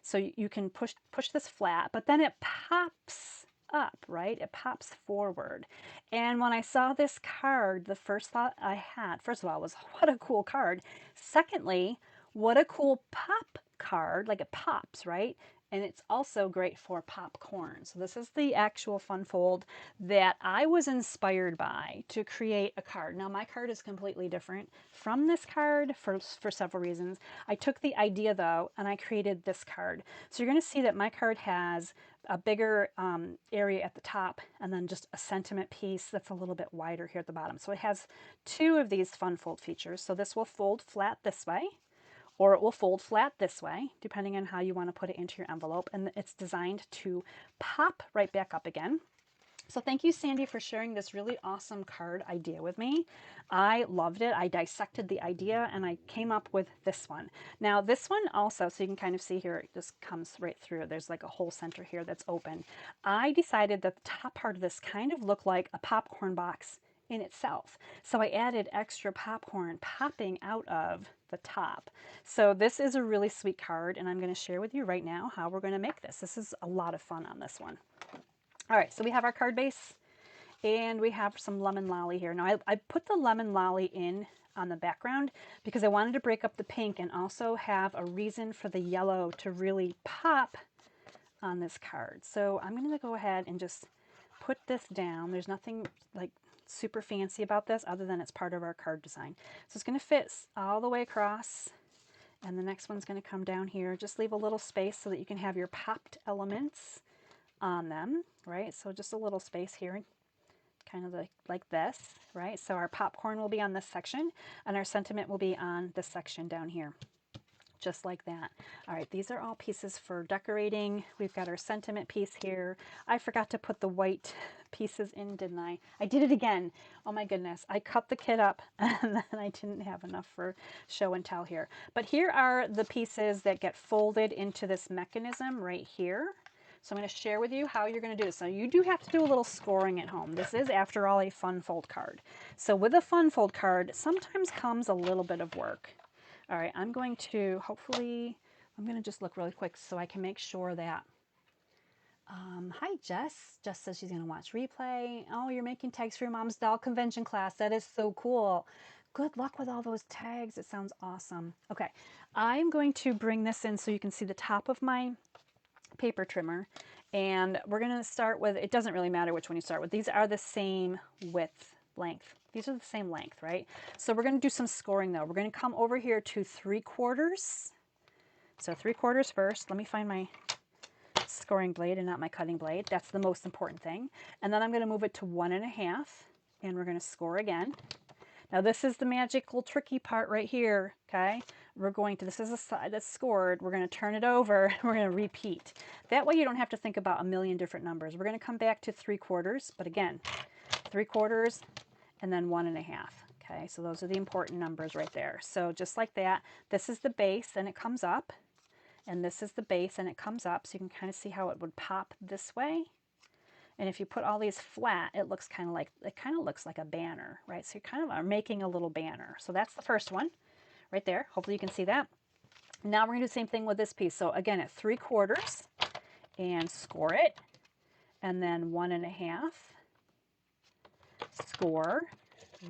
So you can push this flat, but then it pops up, right? It pops forward. And when I saw this card, the first thought I had, first of all, was what a cool card. Secondly, what a cool pop card, like it pops, right? And it's also great for popcorn. So this is the actual fun fold that I was inspired by to create a card. Now my card is completely different from this card for several reasons. I took the idea though, and I created this card. So you're gonna see that my card has a bigger area at the top and then just a sentiment piece that's a little bit wider here at the bottom. So it has 2 of these fun fold features. So this will fold flat this way, or it will fold flat this way, depending on how you want to put it into your envelope. And it's designed to pop right back up again. So thank you, Sandy, for sharing this really awesome card idea with me. I loved it. I dissected the idea and I came up with this one. Now this one also, so you can kind of see here, it just comes right through. There's like a whole center here that's open. I decided that the top part of this kind of looked like a popcorn box in itself. So I added extra popcorn popping out of the top. So this is a really sweet card, and I'm going to share with you right now how we're going to make this. This is a lot of fun on this one. All right, so we have our card base, and we have some Lemon Lolly here. Now I put the Lemon Lolly in on the background because I wanted to break up the pink and also have a reason for the yellow to really pop on this card. So I'm going to go ahead and just put this down. There's nothing like super fancy about this other than it's part of our card design. So it's going to fit all the way across, and the next one's going to come down here. Just leave a little space so that you can have your popped elements on them, right? So just a little space here, kind of like this, right? So our popcorn will be on this section and our sentiment will be on this section down here. Just like that. All right, these are all pieces for decorating. We've got our sentiment piece here. I forgot to put the white pieces in, didn't I? I did it again. Oh my goodness. I cut the kit up and then I didn't have enough for show and tell here. But here are the pieces that get folded into this mechanism right here. So I'm going to share with you how you're going to do this. So you do have to do a little scoring at home. This is, after all, a fun fold card. So with a fun fold card, sometimes comes a little bit of work. All right, I'm going to just look really quick so I can make sure that, hi Jess. Jess says she's gonna watch replay. Oh, you're making tags for your mom's doll convention class. That is so cool. Good luck with all those tags. It sounds awesome. Okay, I'm going to bring this in so you can see the top of my paper trimmer. And we're gonna start with, it doesn't really matter which one you start with. These are the same width, length. These are the same length, right? So we're going to do some scoring though. We're going to come over here to 3/4. So 3/4 first. Let me find my scoring blade and not my cutting blade. That's the most important thing. And then I'm going to move it to 1.5, and we're going to score again. Now this is the magical tricky part right here, okay? This is a side that's scored. We're going to turn it over. We're going to repeat. That way you don't have to think about a million different numbers. We're going to come back to 3/4, but again, 3/4, and then 1.5. Okay, so those are the important numbers right there. So just like that, this is the base and it comes up, and this is the base and it comes up. So you can kind of see how it would pop this way. And if you put all these flat, it looks kind of like, it kind of looks like a banner, right? So you kind of are making a little banner. So that's the first one right there. Hopefully you can see that. Now we're gonna do the same thing with this piece. So again, at 3/4 and score it, and then 1.5, score,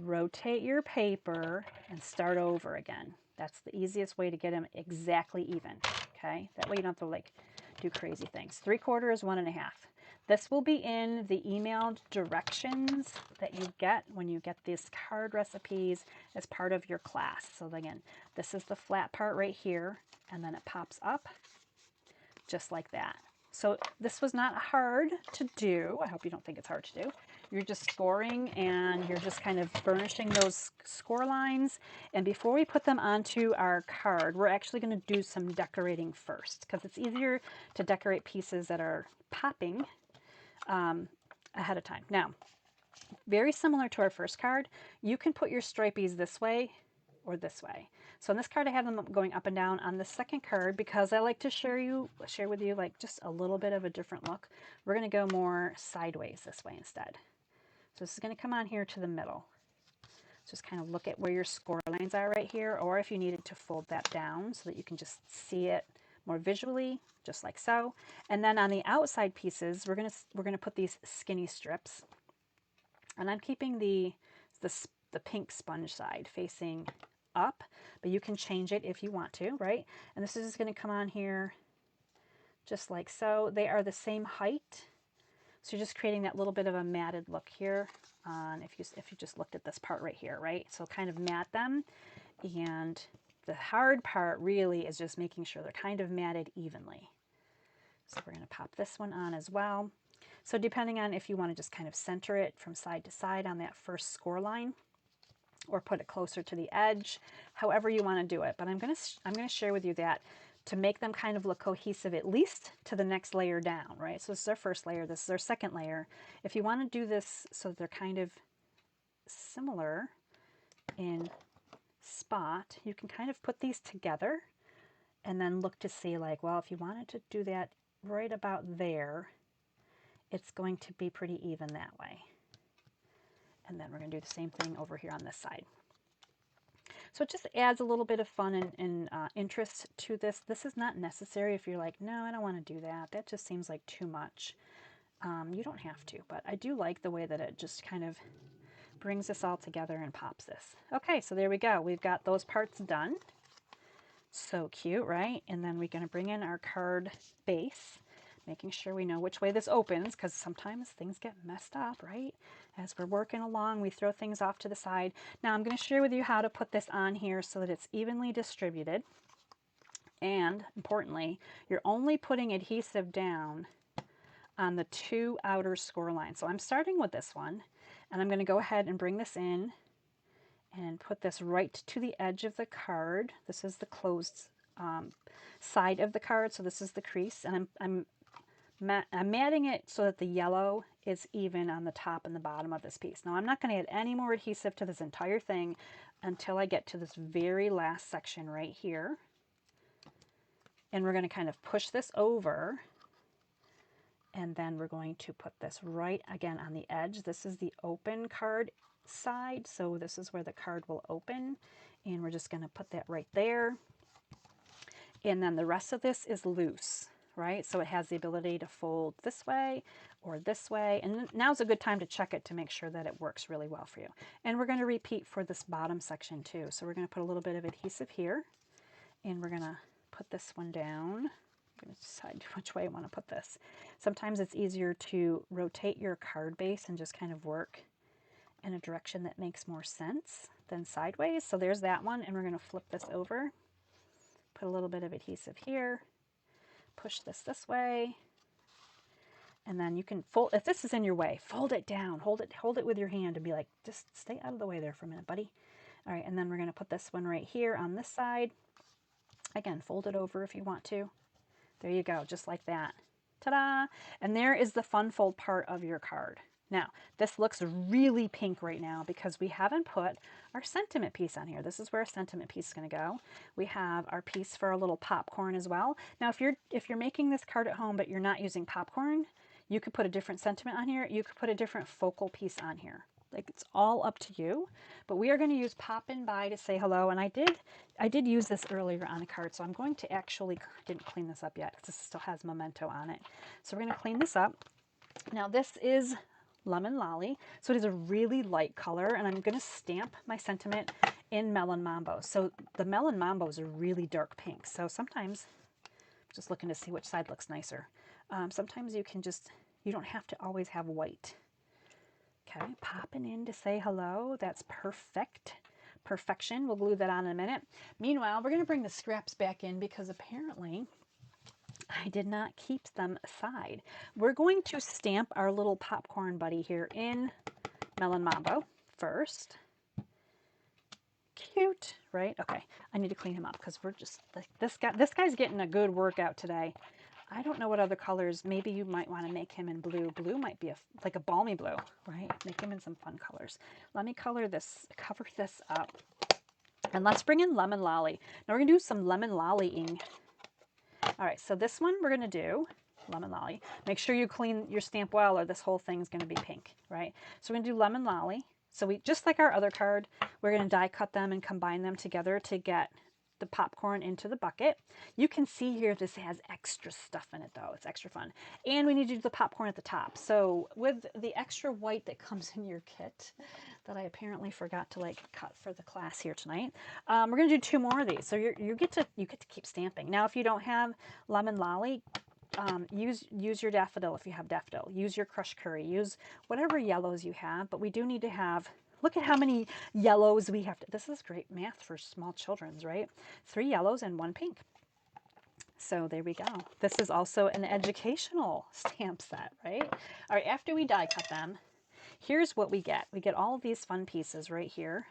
rotate your paper, and start over again. That's the easiest way to get them exactly even, okay? That way you don't have to like do crazy things. 3/4, 1.5. This will be in the emailed directions that you get when you get these card recipes as part of your class. So again, this is the flat part right here, and then it pops up just like that. So this was not hard to do. I hope you don't think it's hard to do. You're just scoring and you're just kind of burnishing those score lines. And before we put them onto our card, we're actually going to do some decorating first, because it's easier to decorate pieces that are popping ahead of time. Now, very similar to our first card, you can put your stripies this way or this way. So on this card, I have them going up and down. On the second card, because I like to share with you like just a little bit of a different look, we're going to go more sideways this way instead. So this is going to come on here to the middle. Just kind of look at where your score lines are right here, or if you needed to fold that down so that you can just see it more visually, just like so. And then on the outside pieces, we're gonna put these skinny strips, and I'm keeping the pink sponge side facing up, but you can change it if you want to, right? And this is just going to come on here just like so. They are the same height, so you're just creating that little bit of a matted look here on if you just looked at this part right here, right? So kind of mat them, and the hard part really is just making sure they're kind of matted evenly. So we're going to pop this one on as well. So depending on if you want to just kind of center it from side to side on that first score line, or put it closer to the edge, however you want to do it. But I'm going to share with you that to make them kind of look cohesive, at least to the next layer down, right? So this is our first layer, this is our second layer. If you want to do this so they're kind of similar in spot, you can kind of put these together and then look to see like, well, if you wanted to do that right about there, it's going to be pretty even that way. And then we're going to do the same thing over here on this side. So it just adds a little bit of fun and interest to this. This is not necessary if you're like, no, I don't want to do that. That just seems like too much. You don't have to, but I do like the way that it just kind of brings this all together and pops this. Okay, so there we go. We've got those parts done. So cute, right? And then we're going to bring in our card base, making sure we know which way this opens, because sometimes things get messed up, right? As we're working along, we throw things off to the side. Now I'm going to share with you how to put this on here so that it's evenly distributed. And importantly, you're only putting adhesive down on the 2 outer score lines. So I'm starting with this one, and I'm going to go ahead and bring this in and put this right to the edge of the card. This is the closed side of the card, so this is the crease, and I'm matting it so that the yellow is even on the top and the bottom of this piece. Now I'm not going to add any more adhesive to this entire thing until I get to this very last section right here. And we're going to kind of push this over, and then we're going to put this right again on the edge. This is the open card side, so this is where the card will open, and we're just going to put that right there. And then the rest of this is loose, right? So it has the ability to fold this way or this way, and now's a good time to check it to make sure that it works really well for you. And we're going to repeat for this bottom section too. So we're going to put a little bit of adhesive here, and we're going to put this one down. I'm going to decide which way I want to put this. Sometimes it's easier to rotate your card base and just kind of work in a direction that makes more sense than sideways. So there's that one, and we're going to flip this over, put a little bit of adhesive here, push this way, and then you can fold. If this is in your way, fold it down, hold it with your hand and be like, just stay out of the way there for a minute, buddy. All right, and then we're going to put this one right here on this side. Again, fold it over if you want to. There you go, just like that. Ta-da! And there is the fun fold part of your card. Now, this looks really pink right now because we haven't put our sentiment piece on here. This is where our sentiment piece is going to go. We have our piece for a little popcorn as well. Now, if you're making this card at home but you're not using popcorn, you could put a different sentiment on here. You could put a different focal piece on here. Like, it's all up to you. But we are going to use Poppin By to say hello. And I did use this earlier on a card, so I'm going to actually, didn't clean this up yet because this still has memento on it. So we're going to clean this up. Now this is Lemon Lolly, so it is a really light color, and I'm going to stamp my sentiment in Melon Mambo. So the Melon Mambo is a really dark pink, so sometimes, just looking to see which side looks nicer, sometimes you don't have to always have white. Okay, popping in to say hello. That's perfect. Perfection. We'll glue that on in a minute. Meanwhile, we're going to bring the scraps back in because apparently I did not keep them aside. We're going to stamp our little popcorn buddy here in Melon Mambo first. Cute, right? Okay, I need to clean him up because we're just like this guy's getting a good workout today. I don't know what other colors. Maybe you might want to make him in blue. Blue might be like a balmy blue, right? Make him in some fun colors. Let me cover this up. And let's bring in Lemon Lolly. Now we're going to do some Lemon Lollying. All right, so this one we're going to do Lemon Lolly. Make sure you clean your stamp well or this whole thing's going to be pink, right? So we're going to do Lemon Lolly. So we, just like our other card, we're going to die cut them and combine them together to get the popcorn into the bucket. You can see here this has extra stuff in it though. It's extra fun. And we need to do the popcorn at the top. So with the extra white that comes in your kit that I apparently forgot to like cut for the class here tonight, we're going to do 2 more of these. So you get to keep stamping. Now if you don't have Lemon Lolly, use your daffodil if you have daffodil. Use your crushed curry. Use whatever yellows you have. But we do need to have, look at how many yellows we have. This is great math for small children's, right? 3 yellows and 1 pink. So there we go. This is also an educational stamp set, right? All right, after we die cut them, here's what we get. We get all of these fun pieces right here.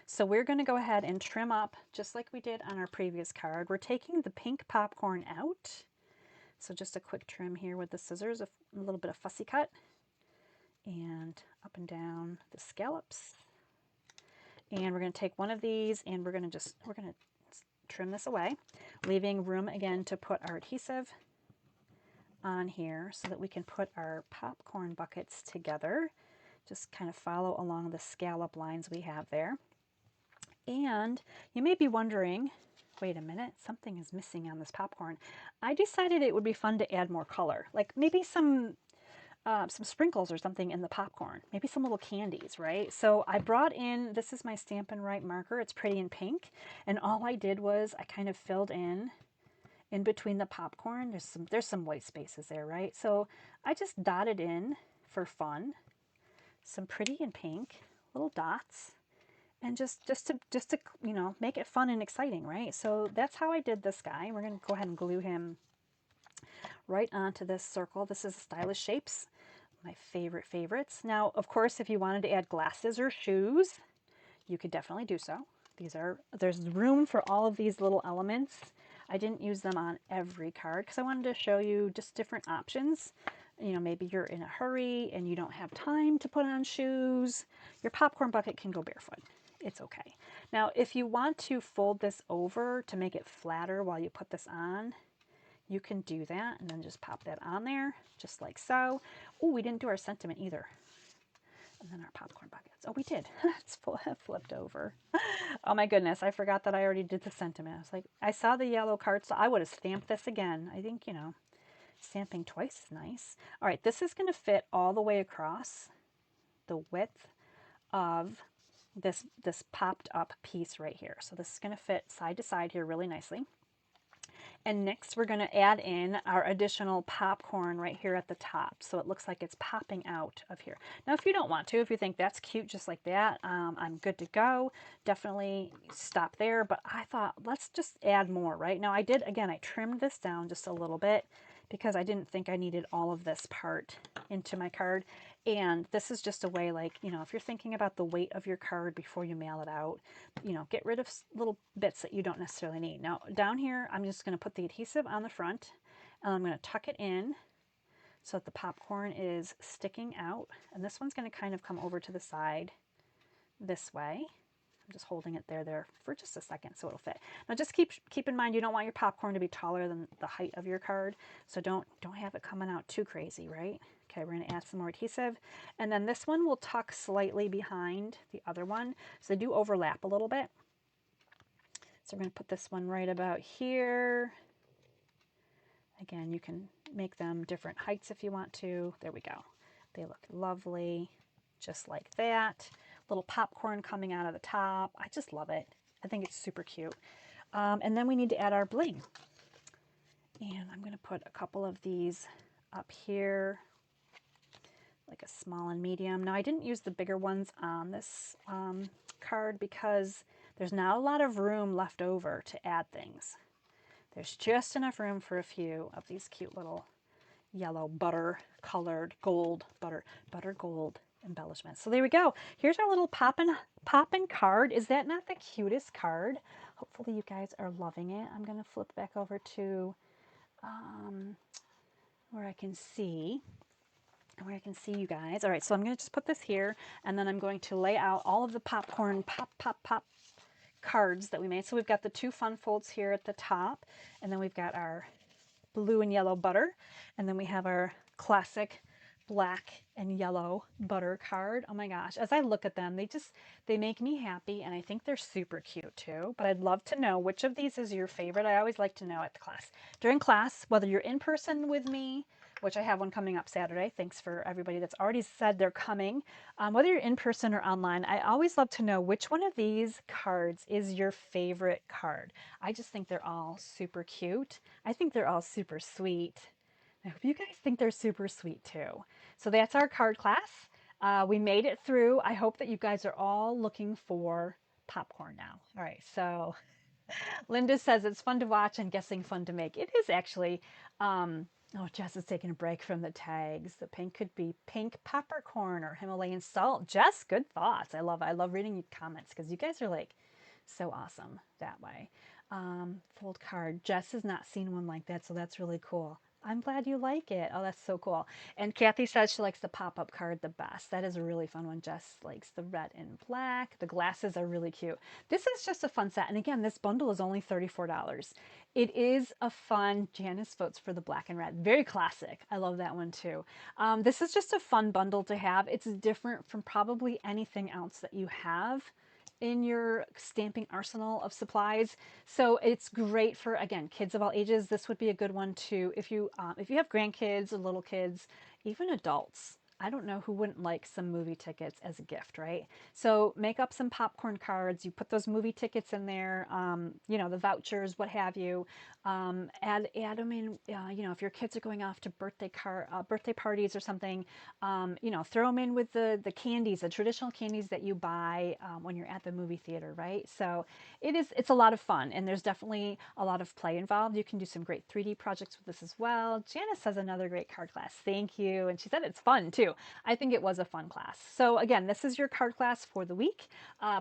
So we're going to go ahead and trim up just like we did on our previous card. We're taking the pink popcorn out. So just a quick trim here with the scissors, a little bit of fussy cut, and up and down the scallops. And we're going to take one of these and we're going to trim this away, leaving room again to put our adhesive on here so that we can put our popcorn buckets together. Just kind of follow along the scallop lines we have there. And you may be wondering, wait a minute, something is missing on this popcorn. I decided it would be fun to add more color, like maybe some sprinkles or something in the popcorn, maybe some little candies, right? So I brought in, this is my Stampin' Right marker. It's pretty in pink. And all I did was I kind of filled in between the popcorn. There's some white spaces there, right? So I just dotted in for fun, some pretty in pink, little dots. And just to you know, make it fun and exciting, right? So that's how I did this guy. We're going to go ahead and glue him right onto this circle. This is Stylish Shapes, my favorites. Now, of course, if you wanted to add glasses or shoes, you could definitely do so. There's room for all of these little elements. I didn't use them on every card because I wanted to show you just different options. You know, maybe you're in a hurry and you don't have time to put on shoes. Your popcorn bucket can go barefoot. It's okay. Now, if you want to fold this over to make it flatter while you put this on, you can do that and then just pop that on there, just like so. Oh, we didn't do our sentiment either. And then our popcorn buckets. Oh, we did. It's flipped over. Oh my goodness, I forgot that I already did the sentiment. I was like, I saw the yellow card, so I would have stamped this again. I think, you know, stamping twice is nice. All right, this is going to fit all the way across the width of this popped up piece right here. So this is going to fit side to side here really nicely. And next we're going to add in our additional popcorn right here at the top. So it looks like it's popping out of here. Now, if you don't want to, if you think that's cute just like that, I'm good to go. Definitely stop there. But I thought, let's just add more, right? Now I trimmed this down just a little bit because I didn't think I needed all of this part into my card. And this is just a way, like, you know, if you're thinking about the weight of your card before you mail it out, you know, get rid of little bits that you don't necessarily need. Now, down here, I'm just going to put the adhesive on the front, and I'm going to tuck it in so that the popcorn is sticking out. And this one's going to kind of come over to the side this way. I'm just holding it there for just a second so it'll fit. Now just keep in mind you don't want your popcorn to be taller than the height of your card, so don't have it coming out too crazy, right? Okay, we're going to add some more adhesive, and then this one will tuck slightly behind the other one, so they do overlap a little bit. So we're going to put this one right about here. Again, you can make them different heights if you want to. There we go. They look lovely, just like that. Little popcorn coming out of the top. I just love it. I think it's super cute. And then we need to add our bling. And I'm going to put a couple of these up here, like a small and medium. Now, I didn't use the bigger ones on this card because there's not a lot of room left over to add things. There's just enough room for a few of these cute little yellow butter colored gold, butter gold embellishments. So there we go. Here's our little Poppin card. Is that not the cutest card? Hopefully you guys are loving it. I'm going to flip back over to where I can see you guys. All right, so I'm going to just put this here, and then I'm going to lay out all of the popcorn pop cards that we made. So we've got the 2 fun folds here at the top, and then we've got our blue and yellow butter, and then we have our classic black and yellow butter card. Oh my gosh, as I look at them, they make me happy, and I think they're super cute too. But I'd love to know which of these is your favorite. I always like to know at the class. During class, whether you're in person with me, which I have one coming up Saturday. Thanks for everybody that's already said they're coming. Whether you're in person or online, I always love to know which one of these cards is your favorite card. I just think they're all super cute. I think they're all super sweet. I hope you guys think they're super sweet too. So that's our card class. We made it through. I hope that you guys are all looking for popcorn now. All right, so Linda says it's fun to watch and guessing fun to make. It is actually. Oh, Jess is taking a break from the tags. The pink could be pink peppercorn or Himalayan salt. Jess, good thoughts. I love reading your comments because you guys are like so awesome that way. Fold card. Jess has not seen one like that, so that's really cool. I'm glad you like it. Oh, that's so cool. And Kathy says she likes the pop-up card the best. That is a really fun one. Jess likes the red and black. The glasses are really cute. This is just a fun set. And again, this bundle is only $34. It is a fun, Janice votes for the black and red. Very classic. I love that one too. This is just a fun bundle to have. It's different from probably anything else that you have in your stamping arsenal of supplies. So it's great for, again, kids of all ages. This would be a good one too if you have grandkids or little kids, even adults. I don't know who wouldn't like some movie tickets as a gift, right? So make up some popcorn cards. You put those movie tickets in there, you know, the vouchers, what have you. Add them in, you know, if your kids are going off to birthday parties or something, you know, throw them in with the candies, the traditional candies that you buy when you're at the movie theater, right? So it's a lot of fun, and there's definitely a lot of play involved. You can do some great 3D projects with this as well. Janice has another great card class. Thank you. And she said it's fun too. I think it was a fun class. So again, this is your card class for the week.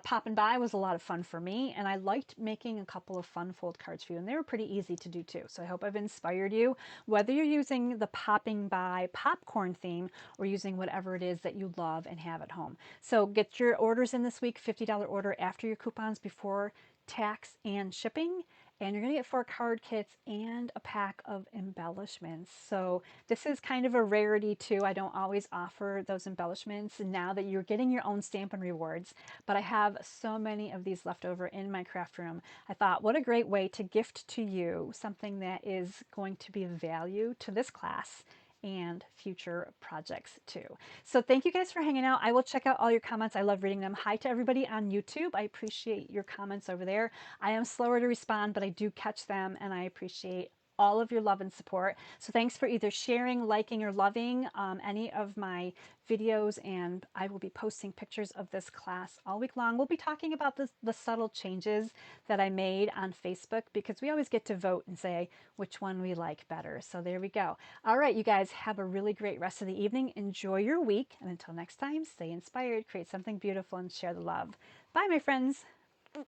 Poppin' By was a lot of fun for me, and I liked making a couple of fun fold cards for you, and they were pretty easy to do too. So I hope I've inspired you, whether you're using the Poppin' By popcorn theme or using whatever it is that you love and have at home. So get your orders in this week, $50 order after your coupons before tax and shipping. And you're going to get 4 card kits and a pack of embellishments. So this is kind of a rarity too. I don't always offer those embellishments now that you're getting your own Stampin' Rewards. But I have so many of these left over in my craft room. I thought, what a great way to gift to you something that is going to be of value to this class and future projects too. So thank you guys for hanging out. I will check out all your comments. I love reading them. Hi to everybody on YouTube. I appreciate your comments over there. I am slower to respond, but I do catch them, and I appreciate all of your love and support. So thanks for either sharing, liking, or loving any of my videos, and I will be posting pictures of this class all week long. We'll be talking about the subtle changes that I made on Facebook, because we always get to vote and say which one we like better. So there we go. All right, you guys have a really great rest of the evening. Enjoy your week, and until next time, stay inspired, create something beautiful, and share the love. Bye, my friends.